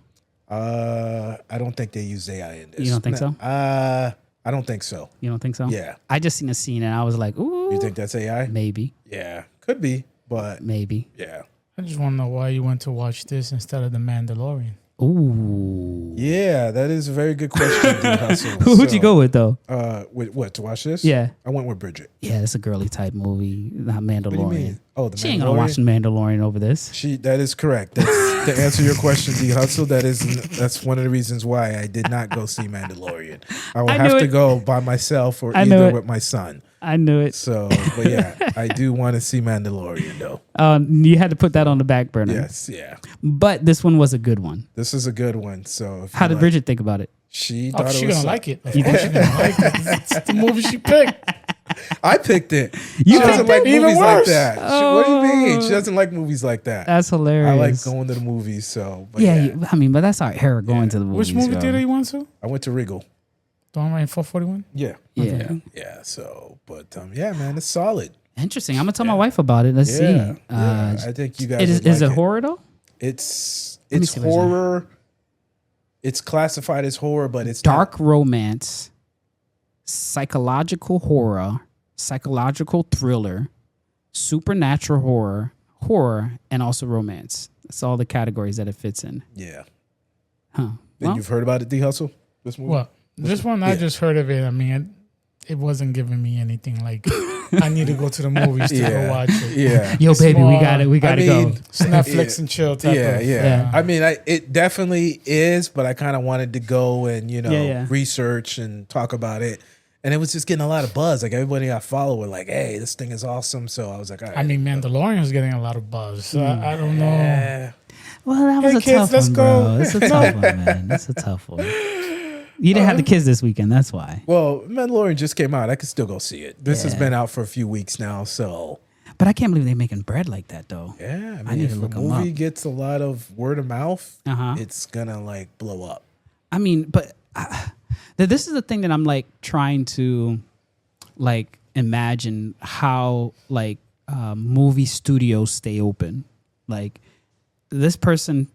Speaker 2: I don't think they use AI in this.
Speaker 3: You don't think so?
Speaker 2: I don't think so.
Speaker 3: You don't think so?
Speaker 2: Yeah.
Speaker 3: I just seen a scene and I was like, ooh.
Speaker 2: You think that's AI?
Speaker 3: Maybe.
Speaker 2: Yeah, could be, but
Speaker 3: Maybe.
Speaker 2: yeah.
Speaker 1: I just want to know why you went to watch this instead of The Mandalorian.
Speaker 3: Ooh.
Speaker 2: Yeah, that is a very good question, D Hustle.
Speaker 3: Who'd you go with though?
Speaker 2: With what, to watch this?
Speaker 3: Yeah.
Speaker 2: I went with Bridget.
Speaker 3: Yeah, it's a girly type movie, not Mandalorian.
Speaker 2: What do you mean? Oh, the
Speaker 3: She ain't gonna watch the Mandalorian over this.
Speaker 2: That is correct. That's, to answer your question, D Hustle, that's one of the reasons why I did not go see Mandalorian. I will have to go by myself or either with my son.
Speaker 3: I knew it.
Speaker 2: So, but yeah, I do want to see Mandalorian though.
Speaker 3: You had to put that on the back burner.
Speaker 2: Yes, yeah.
Speaker 3: But this one was a good one.
Speaker 2: This is a good one. So,
Speaker 3: How did Bridget think about it?
Speaker 2: She
Speaker 1: Oh,
Speaker 2: thought
Speaker 1: she's
Speaker 2: it was
Speaker 1: gonna like it. Of course she's gonna like it. It's the movie she picked.
Speaker 2: I picked it.
Speaker 3: You
Speaker 2: She doesn't
Speaker 3: picked
Speaker 2: like
Speaker 1: it? Even
Speaker 2: movies like
Speaker 1: worse.
Speaker 2: that. What do you mean? She doesn't like movies like that.
Speaker 3: That's hilarious.
Speaker 2: I like going to the movies. So, but
Speaker 3: Yeah, but that's our era going to the movies.
Speaker 1: Which movie
Speaker 3: bro.
Speaker 1: theater you went to?
Speaker 2: I went to Regal.
Speaker 1: The one right in 441?
Speaker 2: Yeah.
Speaker 3: Yeah.
Speaker 2: Yeah. So, but yeah, man, it's solid.
Speaker 3: Interesting. I'm gonna tell my wife about it. Let's
Speaker 2: Yeah.
Speaker 3: see.
Speaker 2: Yeah. I think you guys.
Speaker 3: Is it horror though?
Speaker 2: It's
Speaker 3: me see what it's
Speaker 2: horror. It's classified as horror, but it's
Speaker 3: Dark romance, psychological horror, psychological thriller, supernatural horror, and also romance. That's all the categories that it fits in.
Speaker 2: Yeah.
Speaker 3: Huh.
Speaker 2: And
Speaker 3: Well,
Speaker 2: you've heard about it, D Hustle? This movie?
Speaker 1: Well, this one I just heard of it. I mean, it wasn't giving me anything like I need to go to the movies to go watch it.
Speaker 2: Yeah.
Speaker 3: yo,
Speaker 1: It's
Speaker 3: baby, we
Speaker 1: more-
Speaker 3: got it. We got to go.
Speaker 1: It's Netflix and chill type
Speaker 2: Yeah,
Speaker 1: of.
Speaker 2: yeah. I mean, it definitely is, but I kind of wanted to go and
Speaker 3: Yeah.
Speaker 2: research and talk about it, and it was just getting a lot of buzz. Like everybody I follow were like, "Hey, this thing is awesome." So I was like, "All right."
Speaker 1: I mean, Mandalorian was getting a lot of buzz. So I don't know.
Speaker 2: Yeah.
Speaker 3: Well, that was
Speaker 1: Hey,
Speaker 3: a
Speaker 1: kids,
Speaker 3: tough
Speaker 1: let's
Speaker 3: one,
Speaker 1: go.
Speaker 3: bro. It's a tough one, man. That's a tough one. You didn't have the kids this weekend. That's why.
Speaker 2: Well, Mandalorian just came out. I could still go see it. This has been out for a few weeks now, so
Speaker 3: But I can't believe they're making bread like that, though.
Speaker 2: yeah. I
Speaker 3: I
Speaker 2: mean,
Speaker 3: need
Speaker 2: if
Speaker 3: to
Speaker 2: a
Speaker 3: look 'em
Speaker 2: movie
Speaker 3: up.
Speaker 2: gets a lot of word of mouth,
Speaker 3: Uh-huh.
Speaker 2: it's gonna like blow up.
Speaker 3: I mean, but This is the thing that I'm like trying to like imagine how like movie studios stay open. Like this person,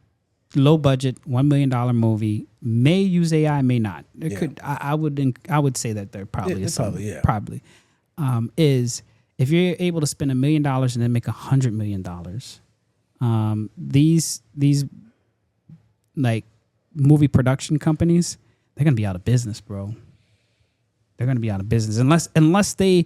Speaker 3: low budget, $1 million movie, may use AI, may not. It could. I would say that there probably is some. Probably is if you're able to spend $1 million and then make $100 million. These like movie production companies, they're gonna be out of business, bro. They're gonna be out of business unless they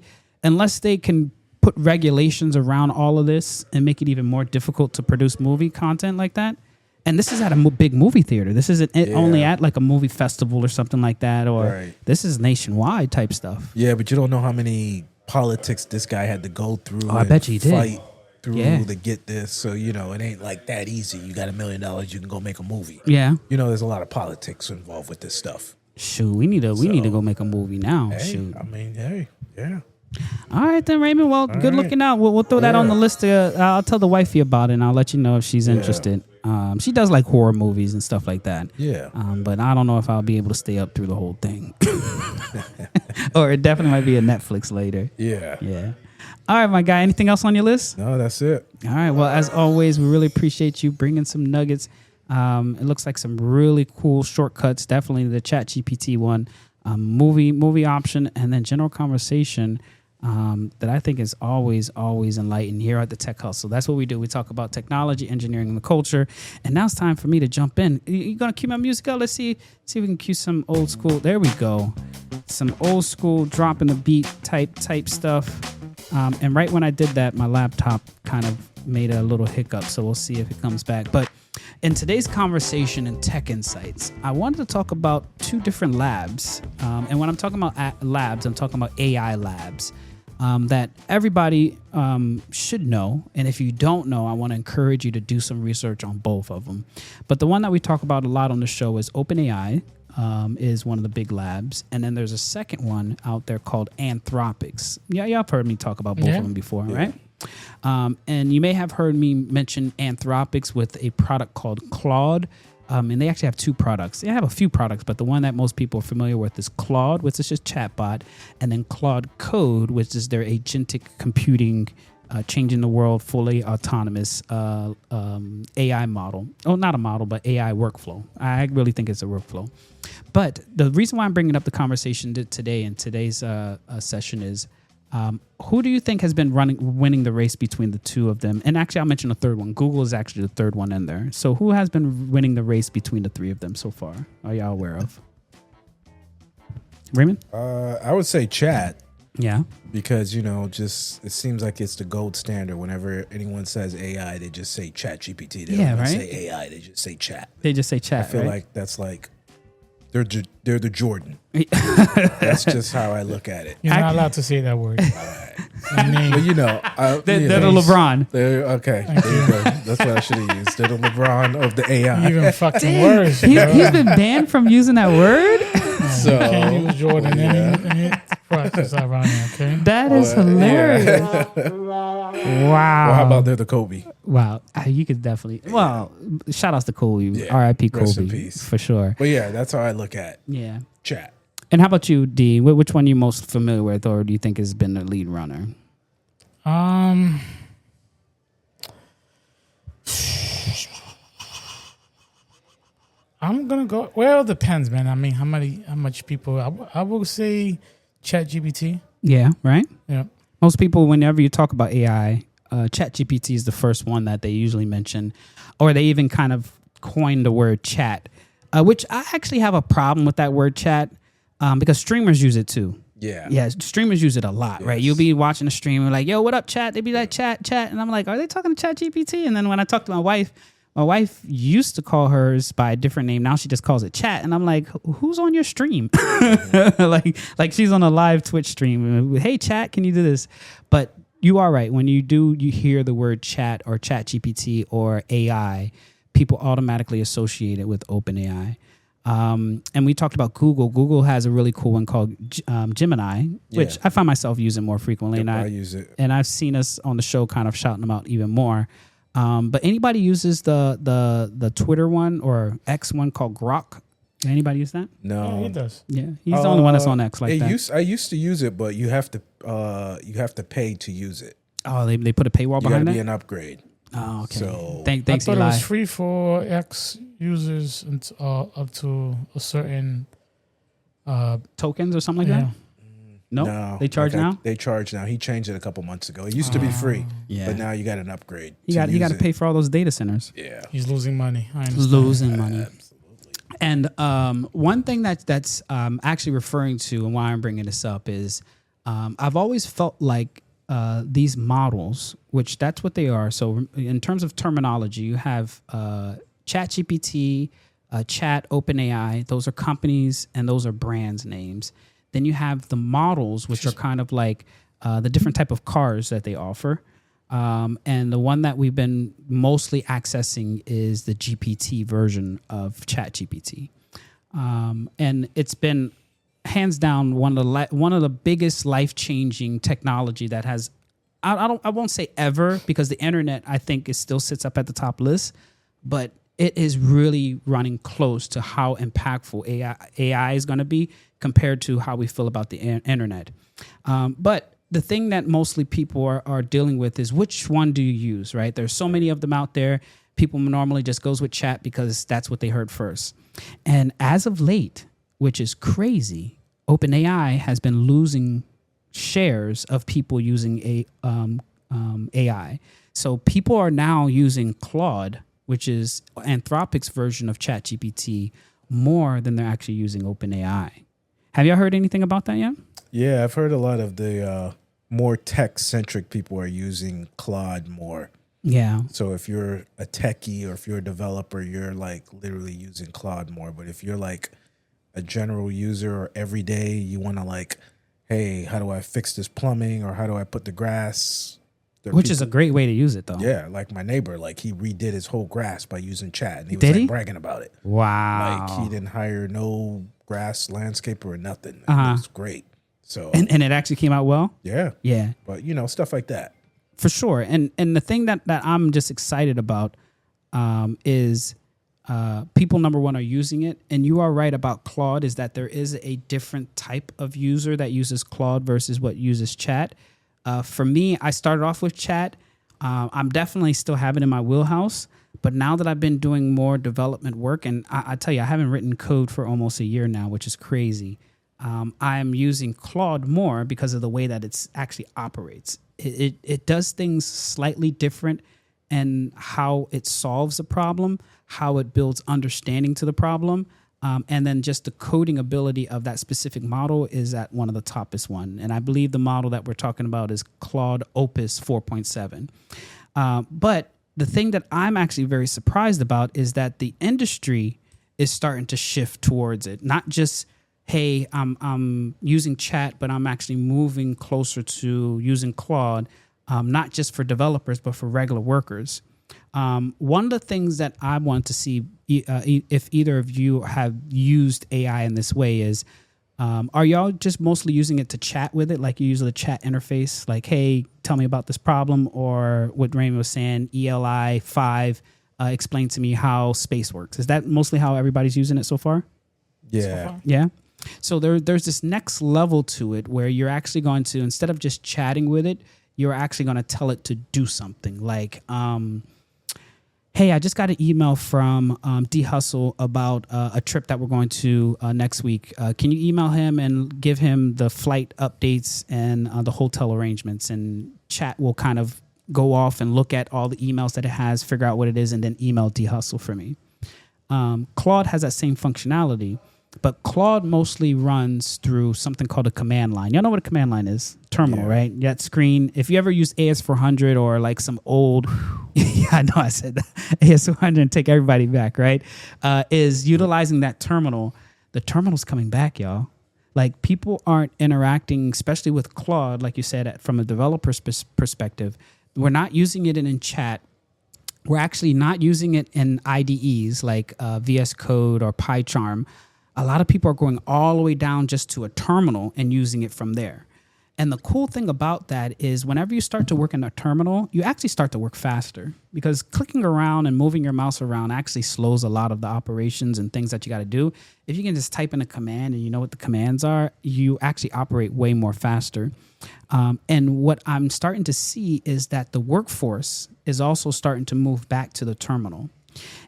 Speaker 3: can put regulations around all of this and make it even more difficult to produce movie content like that. And this is at a big movie theater. This isn't only at like a movie festival or something like that, or this is nationwide type stuff.
Speaker 2: Yeah, but you don't know how many politics this guy had to go through.
Speaker 3: Oh, I bet you did.
Speaker 2: Fight through to get this. So, you know, it ain't like that easy. You got $1 million, you can go make a movie.
Speaker 3: Yeah.
Speaker 2: You know, there's a lot of politics involved with this stuff.
Speaker 3: Shoot, we need to go make a movie now.
Speaker 2: Hey,
Speaker 3: Shoot.
Speaker 2: I mean, hey, yeah.
Speaker 3: All right then, Raymond. Well, good looking out. We'll throw that on the list. I'll tell the wifey about it, and I'll let you know if she's interested. She does like horror movies and stuff like that.
Speaker 2: Yeah.
Speaker 3: But I don't know if I'll be able to stay up through the whole thing. Or it definitely might be a Netflix later.
Speaker 2: Yeah.
Speaker 3: Yeah. All right, my guy. Anything else on your list?
Speaker 2: No, that's it.
Speaker 3: All right. Well, as always, we really appreciate you bringing some nuggets. It looks like some really cool shortcuts. Definitely the ChatGPT one, movie option, and then general conversation. That I think is always enlightened here at the Tech Hustle. That's what we do. We talk about technology, engineering, and the culture. And now it's time for me to jump in. You gonna cue my music out? Let's see if we can cue some old school. There we go. Some old school dropping the beat type stuff. And right when I did that, my laptop kind of made a little hiccup. So we'll see if it comes back. But in today's conversation in Tech Insights, I wanted to talk about two different labs. And when I'm talking about labs, I'm talking about AI labs. That everybody should know. And if you don't know, I want to encourage you to do some research on both of them. But the one that we talk about a lot on the show is OpenAI, is one of the big labs. And then there's a second one out there called Anthropics. Yeah, y'all have heard me talk about both of them before, right? And you may have heard me mention Anthropics with a product called Claude. And they actually have two products. They have a few products, but the one that most people are familiar with is Claude, which is just chatbot, and then Claude Code, which is their agentic computing, changing the world, fully autonomous AI model. Oh, not a model, but AI workflow. I really think it's a workflow. But the reason why I'm bringing up the conversation today in today's session is, who do you think has been winning the race between the two of them? And actually, I'll mention a third one. Google is actually the third one in there. So who has been winning the race between the three of them so far? Are y'all aware of? Raymond?
Speaker 2: I would say chat.
Speaker 3: Yeah.
Speaker 2: Because, you know, just it seems like it's the gold standard. Whenever anyone says AI, they just say chat GPT. They don't even say AI, they just say chat.
Speaker 3: They just say chat,
Speaker 2: I feel like that's like they're the Jordan. That's just how I look at it.
Speaker 1: You're not allowed to say that word.
Speaker 2: Well, you know,
Speaker 3: they're the LeBron.
Speaker 2: Okay, there you go. That's what I should have used. They're the LeBron of the AI.
Speaker 1: Even fucking worse.
Speaker 3: He's been banned from using that word?
Speaker 2: So
Speaker 1: you can't use Jordan and process around there, okay?
Speaker 3: That is hilarious. Wow.
Speaker 2: Well, how about they're the Kobe?
Speaker 3: Wow. You could definitely. Well, shout outs to Kobe.
Speaker 2: Yeah.
Speaker 3: R.I.P.
Speaker 2: Rest in
Speaker 3: Kobe.
Speaker 2: peace.
Speaker 3: For sure.
Speaker 2: But yeah, that's how I look at chat.
Speaker 3: And how about you, D? Which one are you most familiar with, or do you think has been the lead runner?
Speaker 1: I'm gonna go. Well, it depends, man. I mean, how much people? I will say ChatGPT.
Speaker 3: Yeah. Right.
Speaker 1: Yeah.
Speaker 3: Most people, whenever you talk about AI, ChatGPT is the first one that they usually mention, or they even kind of coined the word chat, which I actually have a problem with that word chat, because streamers use it too. Yeah, streamers use it a lot, right? You'll be watching a stream and like, yo, what up, chat? They'd be like, chat. And I'm like, are they talking to ChatGPT? And then when I talk to my wife used to call hers by a different name. Now she just calls it chat. And I'm like, who's on your stream? like she's on a live Twitch stream. Hey, chat, can you do this? But you are right. When you hear the word chat or ChatGPT or AI, people automatically associate it with OpenAI. And we talked about Google. Google has a really cool one called Gemini, which I find myself using more frequently.
Speaker 2: Yep,
Speaker 3: and
Speaker 2: I use it.
Speaker 3: And I've seen us on the show kind of shouting them out even more. But anybody uses the Twitter one or X one called Grok? Anybody use that?
Speaker 2: No,
Speaker 1: Yeah, he does.
Speaker 3: Yeah, he's the only one that's on X like that.
Speaker 2: I used to use it, but you have to pay to use it.
Speaker 3: Oh, they put a paywall
Speaker 2: You got to
Speaker 3: behind
Speaker 2: be
Speaker 3: that?
Speaker 2: an upgrade.
Speaker 3: Oh, okay.
Speaker 2: So
Speaker 3: Thanks,
Speaker 1: I thought
Speaker 3: Eli.
Speaker 1: it was free for X users up to a certain.
Speaker 3: Tokens or something like
Speaker 1: Yeah.
Speaker 3: that? Nope.
Speaker 2: No,
Speaker 3: They charge now?
Speaker 2: They charge now. He changed it a couple months ago. It used to be free,
Speaker 3: Yeah.
Speaker 2: but now you got an upgrade.
Speaker 3: You got to pay for all those data centers.
Speaker 2: Yeah,
Speaker 1: He's losing money. I understand.
Speaker 3: Losing money.
Speaker 2: absolutely.
Speaker 3: And one thing that's actually referring to, and why I'm bringing this up, is I've always felt like these models, which that's what they are. So in terms of terminology, you have ChatGPT, Chat, OpenAI. Those are companies and those are brands names. Then you have the models, which are kind of like the different type of cars that they offer. And the one that we've been mostly accessing is the GPT version of ChatGPT. And it's been hands down one of the biggest life-changing technology that has, I won't say ever, because the internet, I think, still sits up at the top list, but it is really running close to how impactful AI is going to be compared to how we feel about the internet. But the thing that mostly people are dealing with is which one do you use, right? There's so many of them out there. People normally just goes with chat because that's what they heard first. And as of late, which is crazy, OpenAI has been losing shares of people using AI. So people are now using Claude, which is Anthropic's version of ChatGPT, more than they're actually using OpenAI. Have y'all heard anything about that yet?
Speaker 2: Yeah, I've heard a lot of the more tech-centric people are using Claude more.
Speaker 3: Yeah.
Speaker 2: So if you're a techie or if you're a developer, you're like literally using Claude more. But if you're like a general user or every day you want to like, hey, how do I fix this plumbing or how do I put the grass?
Speaker 3: Which is a great way to use it, though.
Speaker 2: Yeah, like my neighbor, like he redid his whole grass by using chat, and he was
Speaker 3: Did
Speaker 2: like
Speaker 3: he?
Speaker 2: bragging about it.
Speaker 3: Wow.
Speaker 2: Like he didn't hire no grass landscaper or nothing. It was great. So
Speaker 3: And it actually came out well?
Speaker 2: yeah,
Speaker 3: Yeah.
Speaker 2: but you know, stuff like that.
Speaker 3: For sure. And the thing that I'm just excited about is people, number one, are using it. And you are right about Claude, is that there is a different type of user that uses Claude versus what uses chat. For me, I started off with chat. I'm definitely still have it in my wheelhouse. But now that I've been doing more development work, and I tell you, I haven't written code for almost a year now, which is crazy. I'm using Claude more because of the way that it actually operates. It does things slightly different, and how it solves a problem, how it builds understanding to the problem, and then just the coding ability of that specific model is at one of the toppest one. And I believe the model that we're talking about is Claude Opus 4.7. But the thing that I'm actually very surprised about is that the industry is starting to shift towards it. Not just, hey, I'm using chat, but I'm actually moving closer to using Claude, not just for developers, but for regular workers. One of the things that I want to see if either of you have used AI in this way is, are y'all just mostly using it to chat with it? Like you use the chat interface, like, hey, tell me about this problem, or what Raymond was saying, ELI 5, explain to me how space works. Is that mostly how everybody's using it so far?
Speaker 2: Yeah.
Speaker 3: Yeah. So there's this next level to it where you're actually going to, instead of just chatting with it, you're actually going to tell it to do something like, hey, I just got an email from D Hustle about a trip that we're going to next week. Can you email him and give him the flight updates and the hotel arrangements? And chat will kind of go off and look at all the emails that it has, figure out what it is, and then email D Hustle for me. Claude has that same functionality, but Claude mostly runs through something called a command line. Y'all know what a command line is? Terminal, right? That screen. If you ever use AS400 or like some old, yeah, I know I said that, AS400 and take everybody back, right? Is utilizing that terminal. The terminal's coming back, y'all. Like people aren't interacting, especially with Claude, like you said, from a developer's perspective. We're not using it in chat. We're actually not using it in IDEs like VS Code or PyCharm. A lot of people are going all the way down just to a terminal and using it from there. And the cool thing about that is whenever you start to work in a terminal, you actually start to work faster because clicking around and moving your mouse around actually slows a lot of the operations and things that you got to do. If you can just type in a command and you know what the commands are, you actually operate way more faster. And what I'm starting to see is that the workforce is also starting to move back to the terminal.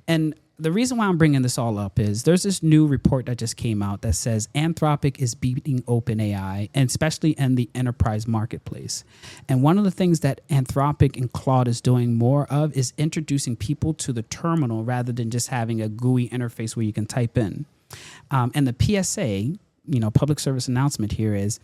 Speaker 3: And the reason why I'm bringing this all up is there's this new report that just came out that says Anthropic is beating OpenAI, and especially in the enterprise marketplace. And one of the things that Anthropic and Claude is doing more of is introducing people to the terminal rather than just having a GUI interface where you can type in. And the PSA, public service announcement here is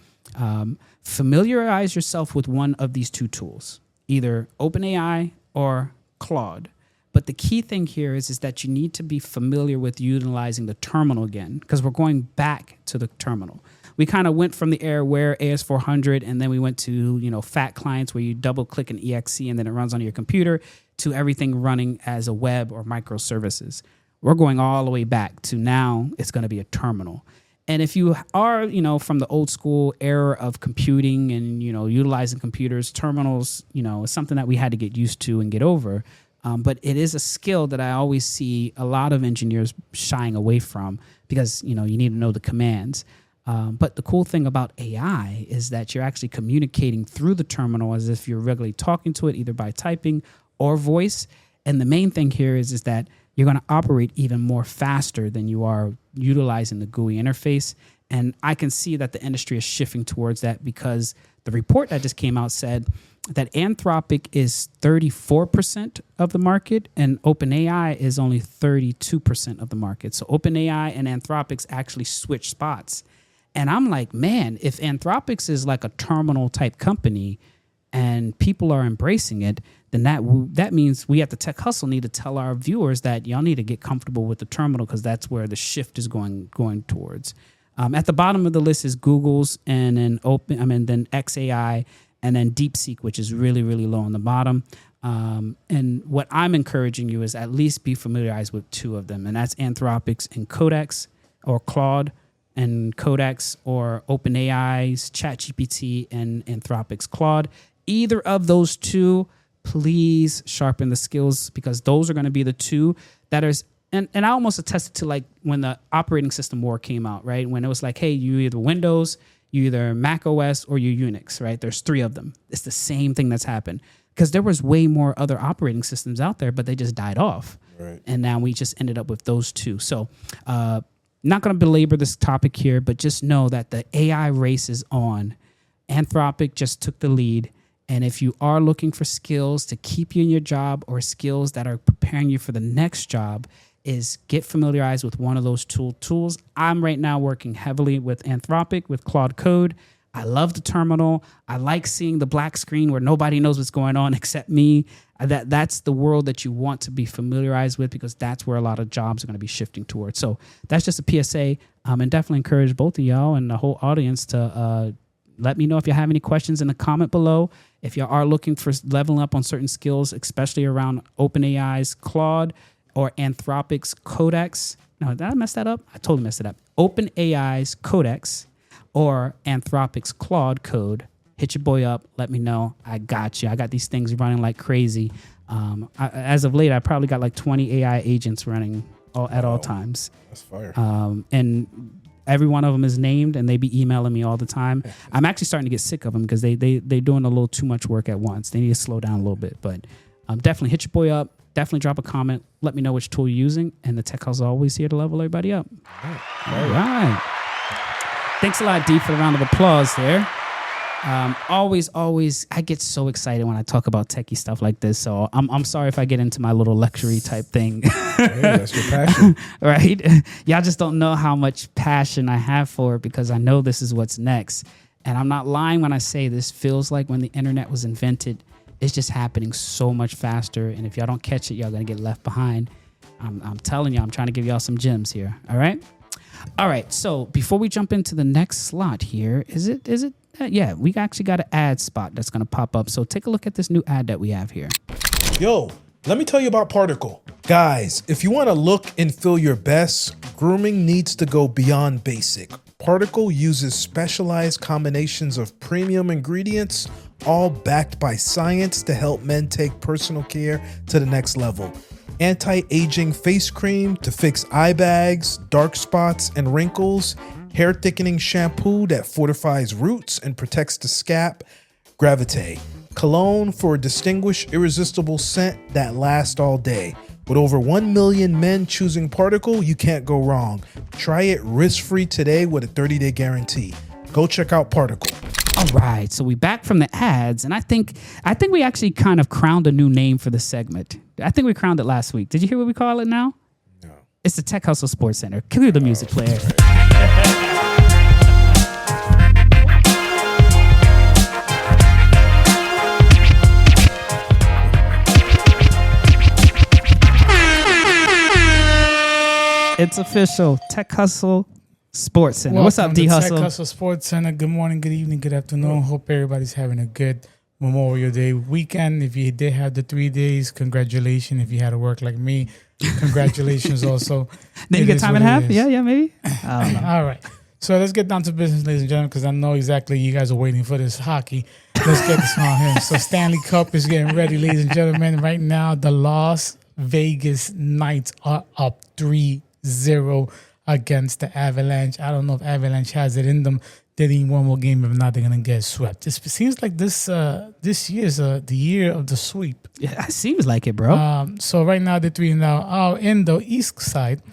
Speaker 3: familiarize yourself with one of these two tools, either OpenAI or Claude. But the key thing here is that you need to be familiar with utilizing the terminal again, because we're going back to the terminal. We kind of went from the Airware AS400, and then we went to fat clients where you double click an exe and then it runs on your computer, to everything running as a web or microservices. We're going all the way back to now it's going to be a terminal. And if you are, from the old school era of computing and, utilizing computers, terminals, is something that we had to get used to and get over. But it is a skill that I always see a lot of engineers shying away from because, you need to know the commands. But the cool thing about AI is that you're actually communicating through the terminal as if you're regularly talking to it, either by typing or voice. And the main thing here is that you're going to operate even more faster than you are utilizing the GUI interface. And I can see that the industry is shifting towards that because the report that just came out said that Anthropic is 34% of the market and OpenAI is only 32% of the market. So OpenAI and Anthropic's actually switch spots. And I'm like, man, if Anthropic's is like a terminal type company and people are embracing it, then that means we at the Tech Hustle need to tell our viewers that y'all need to get comfortable with the terminal because that's where the shift is going towards. At the bottom of the list is Google's and then then XAI and then DeepSeek, which is really, really low on the bottom. And what I'm encouraging you is at least be familiarized with two of them, and that's Anthropic's and Codex, or Claude and Codex, or OpenAI's ChatGPT and Anthropic's Claude. Either of those two, please sharpen the skills because those are going to be the two that is. And I almost attested to like when the operating system war came out, right? When it was like, hey, you either Windows, you either Mac OS, or you Unix, right? There's three of them. It's the same thing that's happened because there was way more other operating systems out there, but they just died off.
Speaker 2: Right.
Speaker 3: And now we just ended up with those two. So not going to belabor this topic here, but just know that the AI race is on. Anthropic just took the lead. And if you are looking for skills to keep you in your job or skills that are preparing you for the next job, is get familiarized with one of those tools. I'm right now working heavily with Anthropic, with Claude Code. I love the terminal. I like seeing the black screen where nobody knows what's going on except me. That's the world that you want to be familiarized with because that's where a lot of jobs are going to be shifting towards. So that's just a PSA. And definitely encourage both of y'all and the whole audience to let me know if you have any questions in the comment below. If you are looking for leveling up on certain skills, especially around OpenAI's Claude, or Anthropic's Codex. No, did I mess that up? I totally messed it up. OpenAI's Codex or Anthropic's Claude Code. Hit your boy up. Let me know. I got you. I got these things running like crazy. As of late, I probably got like 20 AI agents running at all times.
Speaker 2: That's fire.
Speaker 3: And every one of them is named, and they be emailing me all the time. I'm actually starting to get sick of them because they're doing a little too much work at once. They need to slow down a little bit. But definitely hit your boy up. Definitely drop a comment. Let me know which tool you're using. And the Tech Hustle is always here to level everybody up. All right. Thanks a lot, D, for the round of applause there. Always, I get so excited when I talk about techie stuff like this. So I'm sorry if I get into my little lecture type thing.
Speaker 2: Hey, that's your passion.
Speaker 3: Right? Y'all just don't know how much passion I have for it because I know this is what's next. And I'm not lying when I say this feels like when the internet was invented. It's just happening so much faster. And if y'all don't catch it, y'all going to get left behind. I'm telling you, I'm trying to give y'all some gems here. All right. All right. So before we jump into the next slot here, is it? Yeah, we actually got an ad spot that's going to pop up. So take a look at this new ad that we have here.
Speaker 2: Yo, let me tell you about Particle. Guys, if you want to look and feel your best, grooming needs to go beyond basic. Particle uses specialized combinations of premium ingredients, all backed by science to help men take personal care to the next level. Anti-aging face cream to fix eye bags, dark spots, and wrinkles. Hair thickening shampoo that fortifies roots and protects the scalp. Gravite. Cologne for a distinguished, irresistible scent that lasts all day. With over 1 million men choosing Particle, you can't go wrong. Try it risk-free today with a 30-day guarantee. Go check out Particle.
Speaker 3: All right, so we back from the ads, and I think we actually kind of crowned a new name for the segment. I think we crowned it last week. Did you hear what we call it now?
Speaker 2: No.
Speaker 3: It's the Tech Hustle Sports Center. Cue the music player. It's official. Tech Hustle Sports Center.
Speaker 1: Welcome
Speaker 3: What's up, D
Speaker 1: to
Speaker 3: Hustle?
Speaker 1: Tech Hustle Sports Center. Good morning, good evening, good afternoon. Hope everybody's having a good Memorial Day weekend. If you did have the 3 days, congratulations. If you had to work like me, congratulations also.
Speaker 3: Then you get time and a half? Yeah, maybe. I don't know.
Speaker 1: All right. So let's get down to business, ladies and gentlemen, because I know exactly you guys are waiting for this hockey. Let's get this on here. So Stanley Cup is getting ready, ladies and gentlemen. Right now, the Las Vegas Knights are up 3-0 against the Avalanche. I don't know if Avalanche has it in them. They need one more game. If not, they're going to get swept. It seems like this year's the year of the sweep.
Speaker 3: Yeah, it seems like it, bro.
Speaker 1: So right now, they're 3-0. In the east side,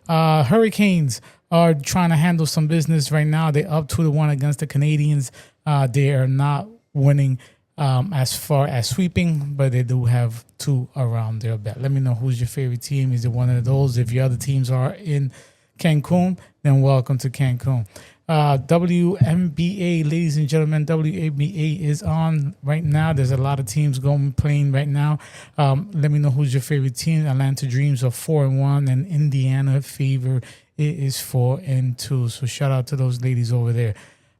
Speaker 1: Hurricanes are trying to handle some business right now. They're up 2-1 against the Canadians. They are not winning as far as sweeping, but they do have 2 around their belt. Let me know who's your favorite team. Is it one of those? If your other teams are in Cancun, then welcome to Cancun. WNBA, ladies and gentlemen, WNBA is on right now. There's a lot of teams playing right now. Let me know who's your favorite team. Atlanta Dreams are 4-1, and Indiana Fever is 4-2. So shout out to those ladies over there.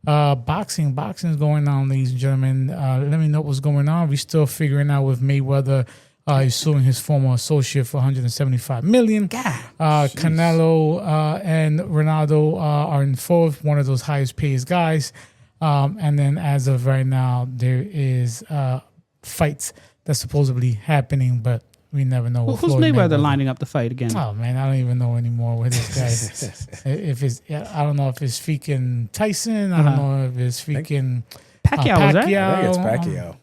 Speaker 1: Boxing is going on, ladies and gentlemen. Let me know what's going on. We're still figuring out with Mayweather. He's suing his former associate for $175 million. Canelo and Ronaldo are in fourth, one of those highest paid guys. And then as of right now, there is fights that's supposedly happening, but we never know.
Speaker 3: Who's Mayweather lining up the fight again?
Speaker 1: Oh man, I don't even know anymore with this guy. I don't know if it's freaking Tyson. I don't know if it's freaking
Speaker 3: Pacquiao. Was that?
Speaker 4: I think it's Pacquiao.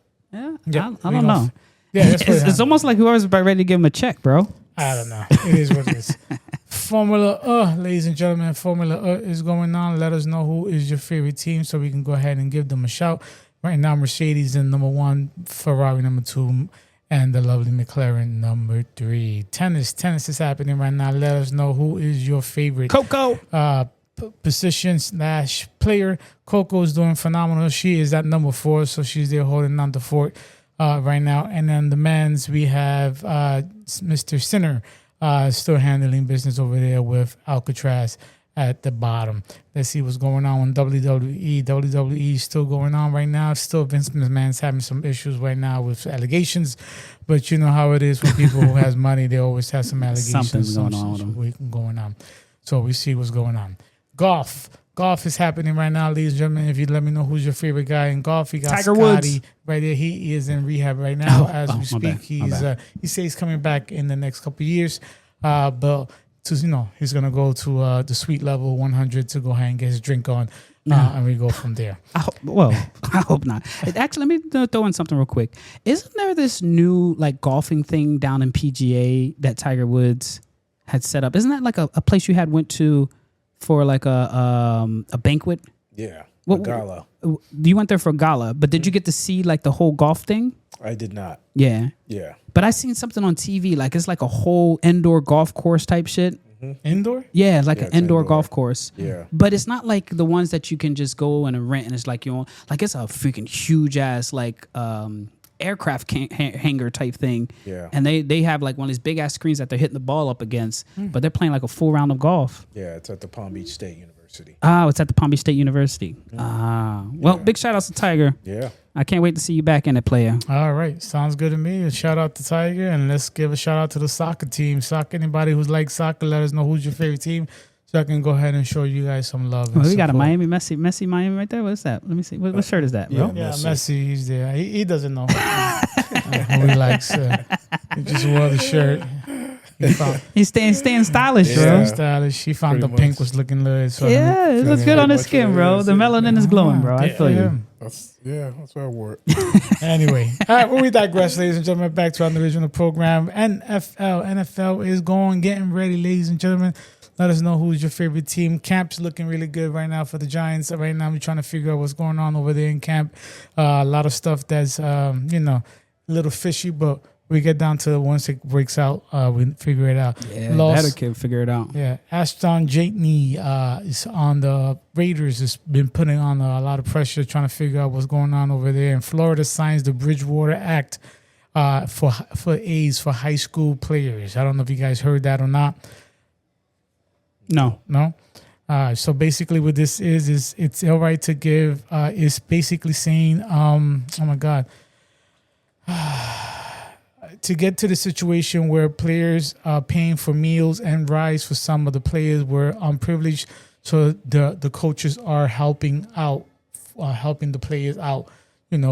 Speaker 3: Yeah, I don't know.
Speaker 1: Yeah, that's
Speaker 3: it's almost like whoever's about ready to give him a check, bro.
Speaker 1: I don't know. It is what it is. Formula ladies and gentlemen, Formula is going on. Let us know who is your favorite team so we can go ahead and give them a shout. Right now, Mercedes is number 1, Ferrari number 2, and the lovely McLaren number 3. Tennis is happening right now. Let us know who is your favorite
Speaker 3: Coco
Speaker 1: position / player. Coco is doing phenomenal. She is at number 4, so she's there holding on the fort right now. And then the men's, we have Mr. Sinner still handling business over there with Alcatraz at the bottom. Let's see what's going on in WWE. WWE is still going on right now. Still, Vince McMahon's having some issues right now with allegations, but you know how it is with people who has money. They always have some allegations.
Speaker 3: Something's going on with them.
Speaker 1: Going on. So we see what's going on. Golf is happening right now, ladies and gentlemen. If you let me know who's your favorite guy in golf, you got
Speaker 3: Tiger
Speaker 1: Scotty
Speaker 3: Woods
Speaker 1: right there. He is in rehab right now as we speak. He says he's coming back in the next couple of years, but he's gonna go to the sweet level 100 to go ahead and get his drink on, and we go from there.
Speaker 3: I hope not. Actually, let me throw in something real quick. Isn't there this new golfing thing down in PGA that Tiger Woods had set up? Isn't that like a place you went to for a banquet?
Speaker 4: Yeah,
Speaker 3: a
Speaker 4: gala.
Speaker 3: You went there for a gala, but did you get to see the whole golf thing?
Speaker 4: I did not.
Speaker 3: Yeah. But I seen something on TV, it's like a whole indoor golf course type shit.
Speaker 1: Mm-hmm. Indoor?
Speaker 3: Yeah, an indoor golf course.
Speaker 4: Yeah.
Speaker 3: But it's not like the ones that you can just go and rent, and it's it's a freaking huge ass aircraft hangar type thing.
Speaker 4: Yeah.
Speaker 3: And they have one of these big ass screens that they're hitting the ball up against, but they're playing a full round of golf.
Speaker 4: Yeah, it's at the Palm Beach State University.
Speaker 3: Oh, it's at the Palm Beach State University. Big shout out to Tiger.
Speaker 4: Yeah.
Speaker 3: I can't wait to see you back in it, player.
Speaker 1: All right. Sounds good to me. A shout out to Tiger, and let's give a shout out to the soccer team. Anybody who's like soccer, let us know who's your favorite team so I can go ahead and show you guys some love.
Speaker 3: Oh,
Speaker 1: and
Speaker 3: we got a
Speaker 1: support.
Speaker 3: Miami Messi Miami right there. What's that? Let me see. What shirt is that, bro?
Speaker 1: Yeah, Messi, he's there. He doesn't know who he likes. He just wore the shirt.
Speaker 3: He's staying stylish,
Speaker 1: He's
Speaker 3: bro.
Speaker 1: staying stylish. He found
Speaker 4: Pretty
Speaker 1: the pink
Speaker 4: much.
Speaker 1: was looking good. So
Speaker 3: Yeah, it looks good on his
Speaker 4: much
Speaker 3: skin,
Speaker 4: what it
Speaker 3: bro.
Speaker 4: is,
Speaker 3: The
Speaker 4: yeah.
Speaker 3: melanin is glowing, bro. I feel you.
Speaker 4: That's why I wore it.
Speaker 1: Anyway, all right, well, we digress, ladies and gentlemen. Back to our original program. NFL is getting ready, ladies and gentlemen. Let us know who's your favorite team. Camp's looking really good right now for the Giants. Right now, we're trying to figure out what's going on over there in camp. A lot of stuff that's, a little fishy, but we get down to once it breaks out, we figure it out.
Speaker 3: Yeah, that kid figure it out.
Speaker 1: Yeah, Ashton Jatney is on the Raiders. Has been putting on a lot of pressure, trying to figure out what's going on over there. And Florida signs the Bridgewater Act for AIDS for high school players. I don't know if you guys heard that or not.
Speaker 3: No.
Speaker 1: So basically, what this is it's all right to give. It's basically saying, oh my God. To get to the situation where players are paying for meals and rides for some of the players were unprivileged, so the coaches are helping the players out,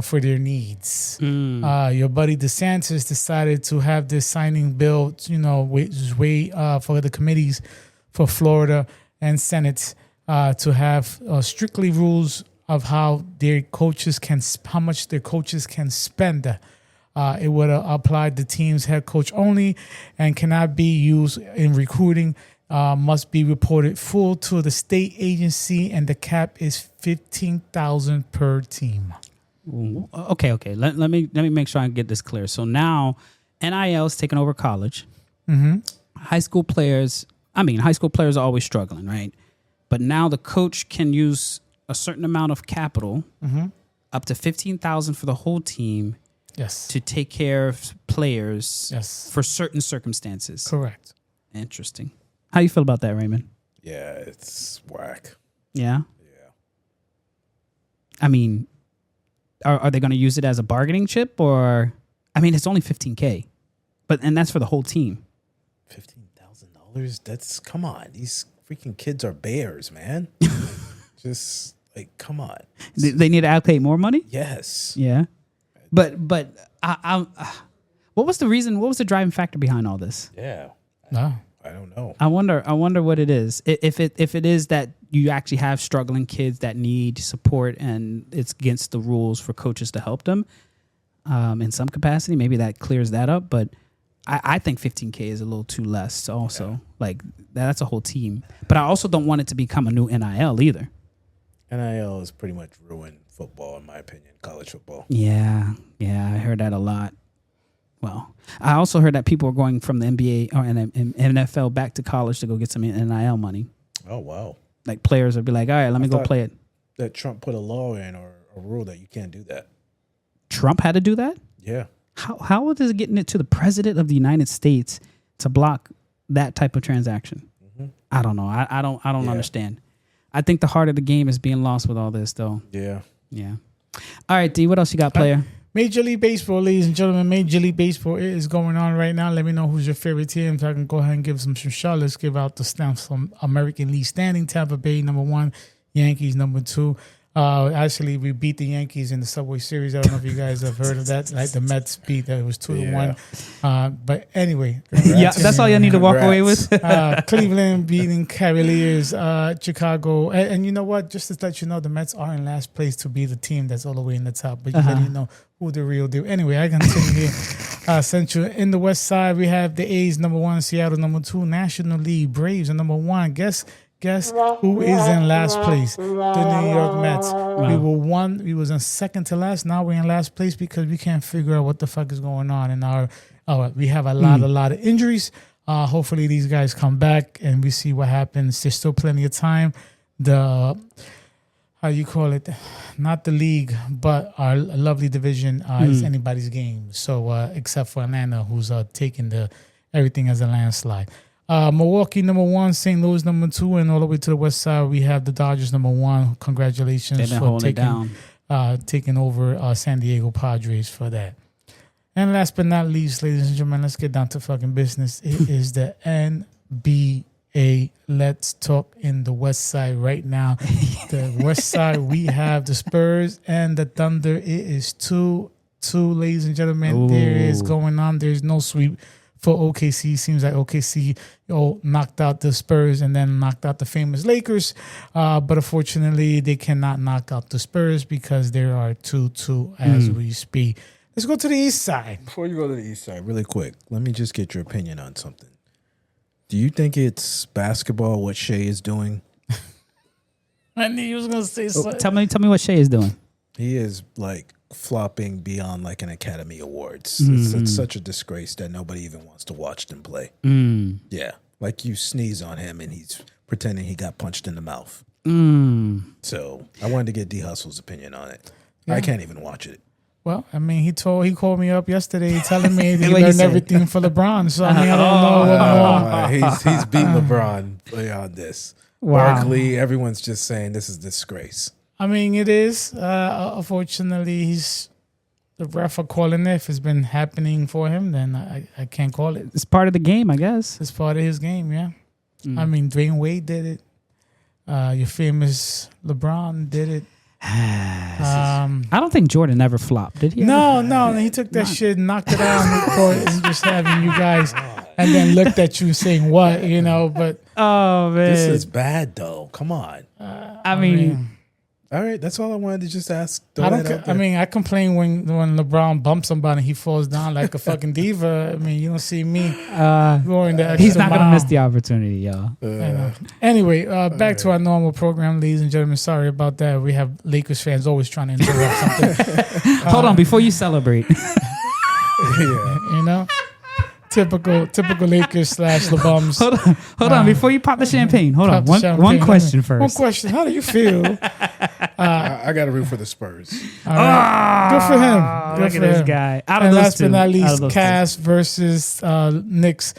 Speaker 1: for their needs. Your buddy DeSantis decided to have this signing bill, way for the committees for Florida and Senate to have strictly rules of how much their coaches can spend. It would apply the team's head coach only and cannot be used in recruiting. Must be reported full to the state agency, and the cap is $15,000 per team.
Speaker 3: Okay. Let me make sure I get this clear. So now NIL is taking over college.
Speaker 1: Mm-hmm.
Speaker 3: High school players are always struggling, right? But now the coach can use a certain amount of capital, up to $15,000 for the whole team.
Speaker 1: Yes.
Speaker 3: To take care of players for certain circumstances.
Speaker 1: Correct.
Speaker 3: Interesting. How you feel about that, Raymond?
Speaker 4: Yeah, it's whack.
Speaker 3: Yeah?
Speaker 4: Yeah.
Speaker 3: I mean, are they going to use it as a bargaining chip or... I mean, it's only $15K, and that's for the whole team.
Speaker 4: $15,000? That's... Come on. These freaking kids are bears, man. Just, come on.
Speaker 3: They need to allocate more money?
Speaker 4: Yes.
Speaker 3: Yeah. But I what was the reason? What was the driving factor behind all this?
Speaker 4: Yeah.
Speaker 1: No.
Speaker 4: I don't know.
Speaker 3: I wonder what it is. If it is that you actually have struggling kids that need support and it's against the rules for coaches to help them in some capacity, maybe that clears that up. But I think $15K is a little too less. Also, that's a whole team. But I also don't want it to become a new NIL either.
Speaker 4: NIL has pretty much ruined football, in my opinion, college football.
Speaker 3: Yeah, I heard that a lot. Well, I also heard that people are going from the NBA or NFL back to college to go get some NIL money.
Speaker 4: Oh, wow.
Speaker 3: Like players would be like, all right, let me go play it.
Speaker 4: That Trump put a law in or a rule that you can't do that.
Speaker 3: Trump had to do that?
Speaker 4: Yeah.
Speaker 3: How is it getting it to the president of the United States to block that type of transaction? Mm-hmm. I don't know. I don't understand. I think the heart of the game is being lost with all this, though.
Speaker 4: Yeah.
Speaker 3: Yeah. All right, D, what else you got, player?
Speaker 1: Major League Baseball, ladies and gentlemen. Major League Baseball is going on right now. Let me know who's your favorite team so I can go ahead and give some shout. Let's give out the stamps from American League standing. Tampa Bay, number 1. Yankees, number 2. Actually, we beat the Yankees in the Subway Series. I don't know if you guys have heard of that. Like the Mets beat that. It was 2-1. But anyway.
Speaker 3: Yeah, that's all you need to walk away with.
Speaker 1: Cleveland beating Cavaliers, Chicago. And you know what? Just to let you know, the Mets are in last place to be the team that's all the way in the top. But you already know who the real deal. Anyway, I continue here. Central. In the West Side, we have the A's, number 1. Seattle, number 2. National League, Braves are number 1. Guess who is in last place? The New York Mets. Wow. We was in second to last. Now we're in last place because we can't figure out what the fuck is going on in our. We have a lot of injuries. Hopefully these guys come back and we see what happens. There's still plenty of time. The how you call it? Not the league, but our lovely division is anybody's game. So except for Atlanta, who's taking everything as a landslide. Milwaukee, number 1, St. Louis, number 2, and all the way to the west side, we have the Dodgers, number 1. Congratulations for taking over San Diego Padres for that. And last but not least, ladies and gentlemen, let's get down to fucking business. It is the NBA. Let's talk in the West Side right now. The West Side, we have the Spurs and the Thunder. It is 2-2, ladies and gentlemen. There is going on. There's no sweep for OKC. Seems like OKC knocked out the Spurs and then knocked out the famous Lakers. But unfortunately, they cannot knock out the Spurs because there are 2-2 as we speak. Let's go to the East Side.
Speaker 4: Before you go to the East Side, really quick, let me just get your opinion on something. Do you think it's basketball what Shea is doing?
Speaker 1: I knew you was gonna say something.
Speaker 3: Tell me what Shea is doing.
Speaker 4: He is like flopping beyond like an Academy Awards. It's such a disgrace that nobody even wants to watch them play. Yeah, like you sneeze on him and he's pretending he got punched in the mouth. So I wanted to get D Hustle's opinion on it.
Speaker 1: Yeah.
Speaker 4: I can't even watch it.
Speaker 1: Well, I mean, he called me up yesterday telling me he learned everything for LeBron. So I mean, I don't know what more.
Speaker 4: He's beat LeBron on this.
Speaker 3: Wow.
Speaker 4: Barkley, everyone's just saying this is a disgrace.
Speaker 1: I mean, it is. Unfortunately, the ref are calling it. If it's been happening for him, then I can't call it.
Speaker 3: It's part of the game, I guess.
Speaker 1: It's part of his game, yeah. I mean, Dwayne Wade did it. Your famous LeBron did it.
Speaker 3: I don't think Jordan ever flopped, did he?
Speaker 1: No. He took that shit and knocked it out on the court and just having you guys, and then looked at you saying what, But
Speaker 3: oh man,
Speaker 4: this is bad though. Come on.
Speaker 3: I mean,
Speaker 4: all right, that's all I wanted to just ask.
Speaker 1: I complain when LeBron bumps somebody, he falls down like a fucking diva. I mean, you don't see me going the extra
Speaker 3: he's not gonna
Speaker 1: mile.
Speaker 3: miss the opportunity, y'all.
Speaker 1: Anyway, back to our normal program, ladies and gentlemen. Sorry about that. We have Lakers fans always trying to interrupt something.
Speaker 3: Hold on, before you celebrate.
Speaker 1: Typical Lakers / LeBums.
Speaker 3: Hold on, before you pop the champagne. Hold on, one question first.
Speaker 1: One question. How do you feel?
Speaker 4: I got to root for the Spurs.
Speaker 1: All right. Good for him.
Speaker 3: Look at this guy. Out of
Speaker 1: And
Speaker 3: those
Speaker 1: last
Speaker 3: two.
Speaker 1: but not
Speaker 3: Out of
Speaker 1: least,
Speaker 3: those
Speaker 1: Cavs versus Knicks.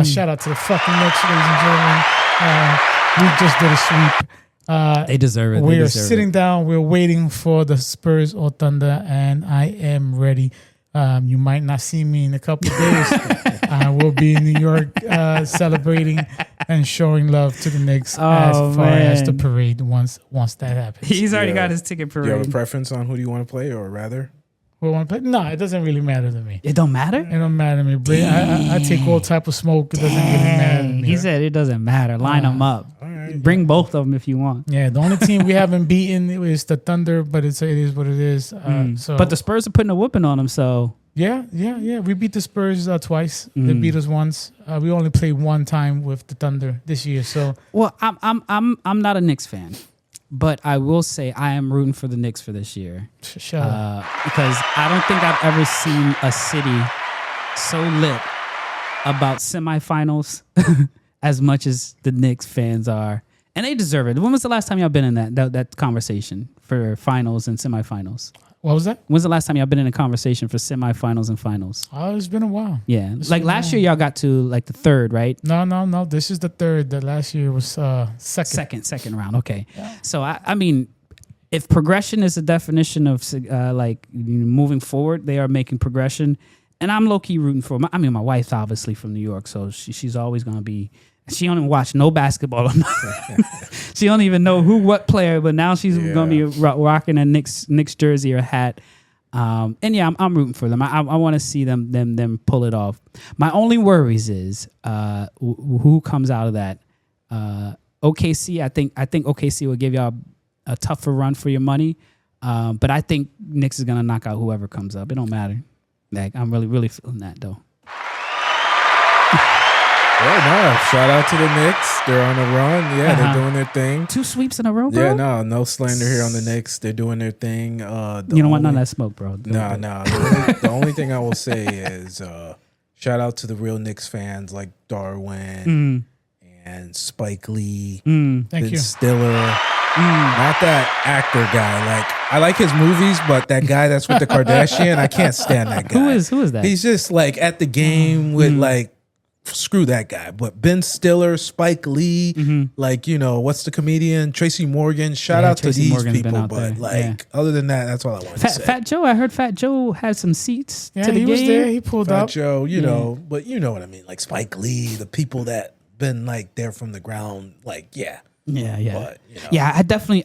Speaker 1: Shout out to the fucking Knicks, ladies and gentlemen. We just did a sweep.
Speaker 3: They deserve it.
Speaker 1: We're sitting down. We're waiting for the Spurs or Thunder, and I am ready. You might not see me in a couple of days. I will be in New York celebrating and showing love to the Knicks as far as the parade once that happens.
Speaker 3: He's already got his ticket
Speaker 4: Do you have a
Speaker 3: parade.
Speaker 4: preference on who do you want to play, or rather?
Speaker 1: Who want to play? No, it doesn't really matter to me.
Speaker 3: It don't matter?
Speaker 1: It don't matter to me. But I take all type of smoke. It doesn't really matter to me.
Speaker 3: He said it doesn't matter. Line them up.
Speaker 4: All right.
Speaker 3: Bring both of them if you want.
Speaker 1: Yeah, the only team we haven't beaten is the Thunder, but it is what it is. So,
Speaker 3: But the Spurs are putting a whooping on them, so
Speaker 1: yeah. We beat the Spurs twice. They beat us once. We only played one time with the Thunder this year. So
Speaker 3: well, I'm not a Knicks fan, but I will say I am rooting for the Knicks for this year.
Speaker 1: shut up.
Speaker 3: Because I don't think I've ever seen a city so lit about semifinals as much as the Knicks fans are. And they deserve it. When was the last time y'all been in that conversation for finals and semifinals?
Speaker 1: What was that?
Speaker 3: When's the last time y'all been in a conversation for semifinals and finals?
Speaker 1: Oh, it's been a while.
Speaker 3: Yeah. Like last year y'all got to like the third, right?
Speaker 1: No. This is the third. The last year was second.
Speaker 3: Second round. Okay. Yeah. So I mean, if progression is a definition of moving forward, they are making progression, and I'm low key rooting for. My wife's obviously from New York, so she's always gonna be. She don't even watch no basketball. She don't even know what player, but now she's gonna be rocking a Knicks jersey or hat. And yeah, I'm rooting for them. I want to see them pull it off. My only worries is who comes out of that. OKC, I think OKC will give y'all a tougher run for your money. But I think Knicks is gonna knock out whoever comes up. It don't matter. Like I'm really feeling that though.
Speaker 4: Well, no. Shout out to the Knicks. They're on a run. Yeah, they're doing their thing.
Speaker 3: 2 sweeps in a row, bro?
Speaker 4: Yeah, no slander here on the Knicks. They're doing their thing.
Speaker 3: You don't want none of that smoke, bro.
Speaker 4: No. The only thing I will say is shout out to the real Knicks fans like Darwin and Spike Lee,
Speaker 1: Thank you.
Speaker 4: Stiller. Not that actor guy. Like I like his movies, but that guy that's with the Kardashian, I can't stand that guy.
Speaker 3: Who is that?
Speaker 4: He's just like at the game with like. Screw that guy. But Ben Stiller, Spike Lee, like, what's the comedian? Tracy Morgan. Shout out
Speaker 3: Tracy
Speaker 4: to these
Speaker 3: Morgan's been
Speaker 4: people.
Speaker 3: out
Speaker 4: But
Speaker 3: there.
Speaker 4: other than that, that's all I want to say.
Speaker 3: Fat Joe, I heard Fat Joe had some seats
Speaker 1: Yeah,
Speaker 3: to the
Speaker 1: he
Speaker 3: game.
Speaker 1: was there. He pulled
Speaker 4: Fat
Speaker 1: up.
Speaker 4: Joe, but you know what I mean. Like Spike Lee, the people that been like there from the ground. Like, yeah.
Speaker 3: Yeah.
Speaker 4: But,
Speaker 3: Yeah, I definitely,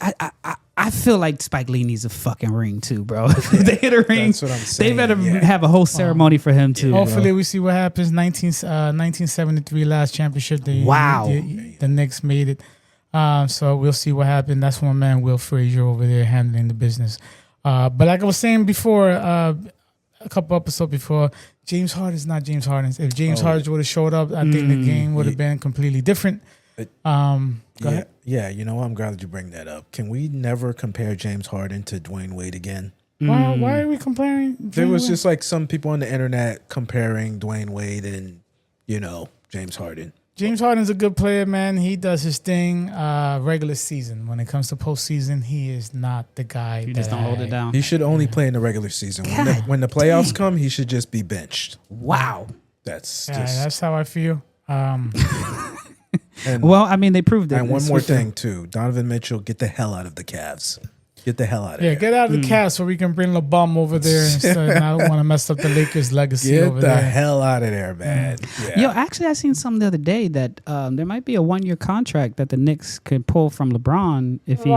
Speaker 3: I feel like Spike Lee needs a fucking ring too, bro. If they hit a ring,
Speaker 4: That's what I'm saying.
Speaker 3: they better
Speaker 4: yeah.
Speaker 3: have a whole ceremony for him too.
Speaker 1: Hopefully,
Speaker 3: bro.
Speaker 1: we see what happens. 1973 last championship. The Knicks made it. So we'll see what happened. That's my man Will Frazier over there handling the business. But like I was saying before, a couple episodes before, James Harden is not James Harden. If James Harden would have showed up, I think the game would have been completely different. Go ahead.
Speaker 4: Yeah, I'm glad you bring that up. Can we never compare James Harden to Dwayne Wade again?
Speaker 1: Why are we comparing?
Speaker 4: There was just like some people on the internet comparing Dwayne Wade and, James Harden.
Speaker 1: James Harden's a good player, man. He does his thing regular season. When it comes to postseason, he is not the guy.
Speaker 3: You just don't hold it down.
Speaker 4: He should only play in the regular season. When the playoffs come, he should just be benched.
Speaker 3: Wow.
Speaker 4: That's
Speaker 1: how I feel.
Speaker 4: And,
Speaker 3: well, I mean, they proved it.
Speaker 4: And one more thing, too. Donovan Mitchell, get the hell out of the Cavs. Get the hell out of there.
Speaker 1: Yeah, get out of the Cavs so we can bring LeBum over there. And I don't want to mess up the Lakers' legacy over there.
Speaker 4: Get the hell out of there, man. Yeah.
Speaker 3: Yo, actually, I seen something the other day that there might be a 1-year contract that the Knicks could pull from LeBron if he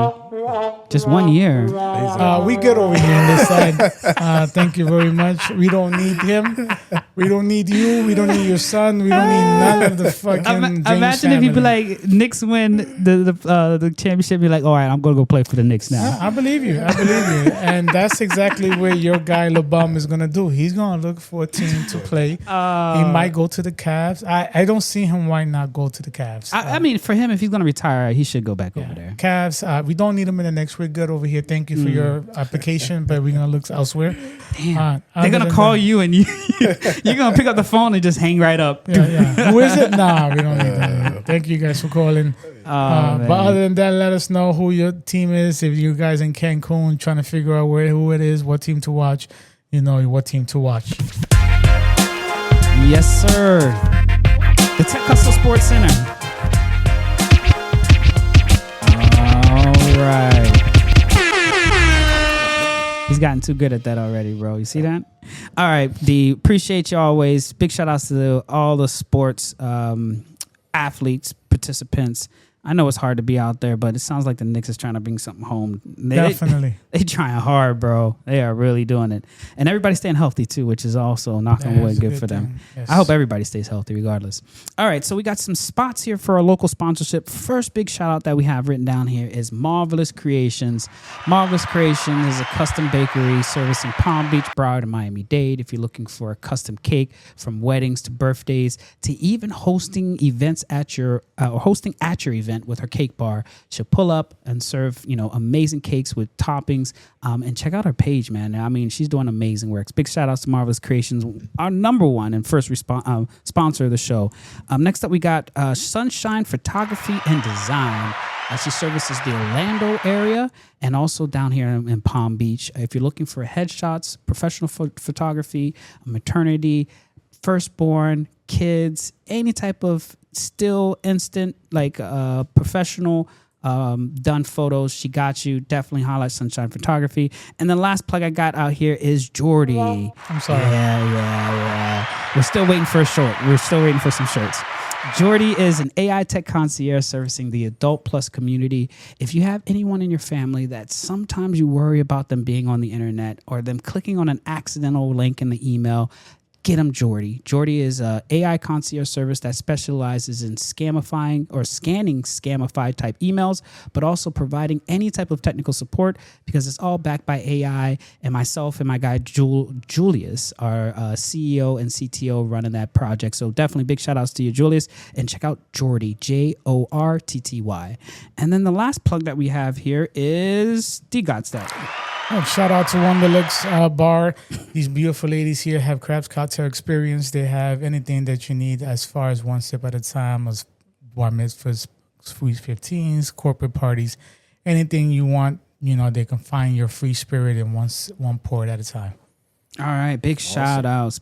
Speaker 3: just 1 year.
Speaker 1: We good over here on this side. Thank you very much. We don't need him. We don't need you. We don't need your son. We don't need none of the fucking.
Speaker 3: Imagine if you be like Knicks win the championship. Be like, all right, I'm gonna go play for the Knicks now.
Speaker 1: I believe you. And that's exactly what your guy LeBum is gonna do. He's gonna look for a team to play. He might go to the Cavs. I don't see him why not go to the Cavs.
Speaker 3: I mean, for him, if he's gonna retire, he should go back over there.
Speaker 1: Cavs. We don't need him in the Knicks. We're good over here. Thank you for your application, but we're gonna look elsewhere.
Speaker 3: Damn. They're gonna call you and you're gonna pick up the phone and just hang right up.
Speaker 1: Yeah. Who is it? Nah, we don't need that. Thank you guys for calling. But other than that, let us know who your team is. If you guys in Cancun trying to figure out who it is, what team to watch, what team to watch.
Speaker 3: Yes, sir. The Tech Hustle Sports Center. All right. He's gotten too good at that already, bro. You see that? All right, D. Appreciate you always. Big shout outs to all the sports athletes, participants. I know it's hard to be out there, but it sounds like the Knicks is trying to bring something home.
Speaker 1: Definitely.
Speaker 3: They trying hard, bro. They are really doing it. And everybody's staying healthy, too, which is also, knock on wood, good for them. Yes. I hope everybody stays healthy regardless. All right, so we got some spots here for our local sponsorship. First big shout out that we have written down here is Marvelous Creations. Marvelous Creations is a custom bakery servicing Palm Beach, Broward, and Miami-Dade. If you're looking for a custom cake from weddings to birthdays to even hosting events at your event with her cake bar, she'll pull up and serve amazing cakes with toppings, and check out her page, man. I mean, she's doing amazing work. Big shout outs to Marvelous Creations, our number one and first sponsor of the show. Next up we got Sunshine Photography and Design. She services the Orlando area and also down here in Palm Beach. If you're looking for headshots, professional photography, maternity, firstborn, kids, any type of still instant, like professional done photos, she got you. Definitely highlight Sunshine Photography. And the last plug I got out here is Jordy.
Speaker 1: I'm sorry.
Speaker 3: Yeah. We're still waiting for a short. We're still waiting for some shirts. Jordy is an AI tech concierge servicing the adult plus community. If you have anyone in your family that sometimes you worry about them being on the internet or them clicking on an accidental link in the email, get them Jordy. Jordy is an AI concierge service that specializes in scamifying or scanning scamified type emails, but also providing any type of technical support because it's all backed by AI. And myself and my guy Julius, our CEO and CTO, running that project. So definitely big shout outs to you, Julius. And check out Jordy, Jortty. And then the last plug that we have here is D Godstad.
Speaker 1: Shout out to Wonderlicks Bar. These beautiful ladies here have craft cocktail experience. They have anything that you need as far as one sip at a time, as bar mitzvahs, sweet 15s, corporate parties, anything you want. They can find your free spirit in one pour at a time.
Speaker 3: All right, big shout outs.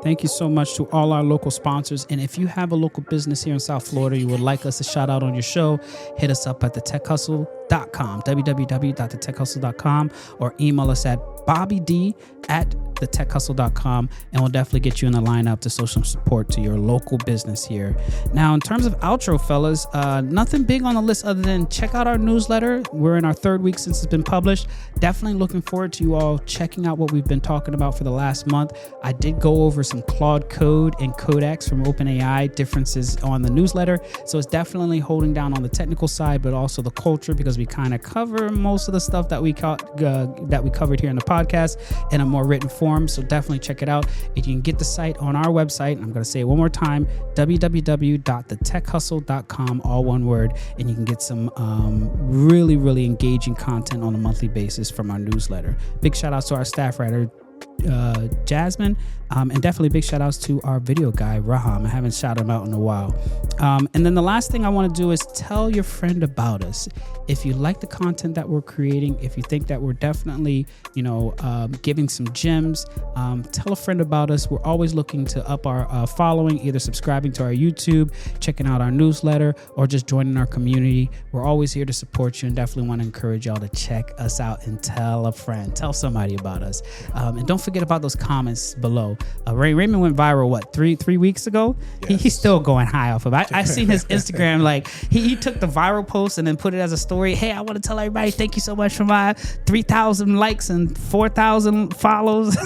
Speaker 3: Thank you so much to all our local sponsors. And if you have a local business here in South Florida you would like us to shout out on your show, hit us up at thetechhustle.com, www.thetechhustle.com, or email us at bobbyd@thetechhustle.com. thetechhustle.com, and we'll definitely get you in the lineup to show some support to your local business here. Now, in terms of outro, fellas, nothing big on the list other than check out our newsletter. We're in our 3rd week since it's been published. Definitely looking forward to you all checking out what we've been talking about for the last month. I did go over some Claude code and Codex from OpenAI differences on the newsletter. So it's definitely holding down on the technical side, but also the culture, because we kind of cover most of the stuff that we covered here in the podcast in a more written form. So definitely check it out. And you can get the site on our website. I'm going to say it one more time, www.thetechhustle.com, all one word. And you can get some really, really engaging content on a monthly basis from our newsletter. Big shout outs to our staff writer, Jasmine, and definitely big shout outs to our video guy, Raham. I haven't shouted him out in a while. And then the last thing I want to do is tell your friend about us. If you like the content that we're creating, if you think that we're definitely, giving some gems, tell a friend about us. We're always looking to up our following, either subscribing to our YouTube, checking out our newsletter, or just joining our community. We're always here to support you, and definitely want to encourage y'all to check us out and tell a friend, tell somebody about us. And don't forget about those comments below. Raymond went viral, what, three weeks ago? Yes. He's still going high off of it. I seen his Instagram, like he took the viral post and then put it as a story. Hey, I want to tell everybody, thank you so much for my 3,000 likes and 4,000 follows.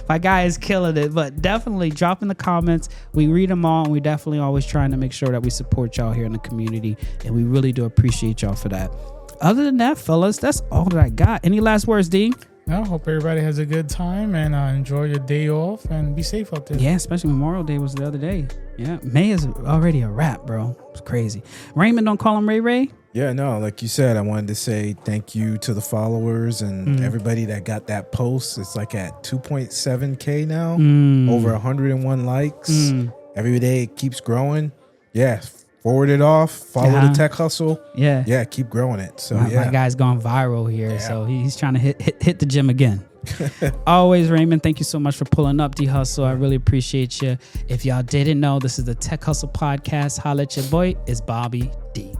Speaker 3: My guy is killing it. But definitely drop in the comments. We read them all, and we definitely always trying to make sure that we support y'all here in the community, and we really do appreciate y'all for that. Other than that, fellas, that's all that I got. Any last words, D?
Speaker 1: I hope everybody has a good time and enjoy your day off and be safe out there.
Speaker 3: Yeah, especially Memorial Day was the other day. Yeah, May is already a wrap, bro. It's crazy. Raymond, don't call him Ray Ray.
Speaker 4: Yeah, no, like you said, I wanted to say thank you to the followers and everybody that got that post. It's like at 2.7K now, over 101 likes. Every day it keeps growing. Yeah, forward it off, follow the Tech Hustle. Yeah, keep growing it. So
Speaker 3: my guy's gone viral here, so he's trying to hit the gym again. Always, Raymond, thank you so much for pulling up, D Hustle. I really appreciate you. If y'all didn't know, this is the Tech Hustle podcast. Holla at your boy. It's Bobby D.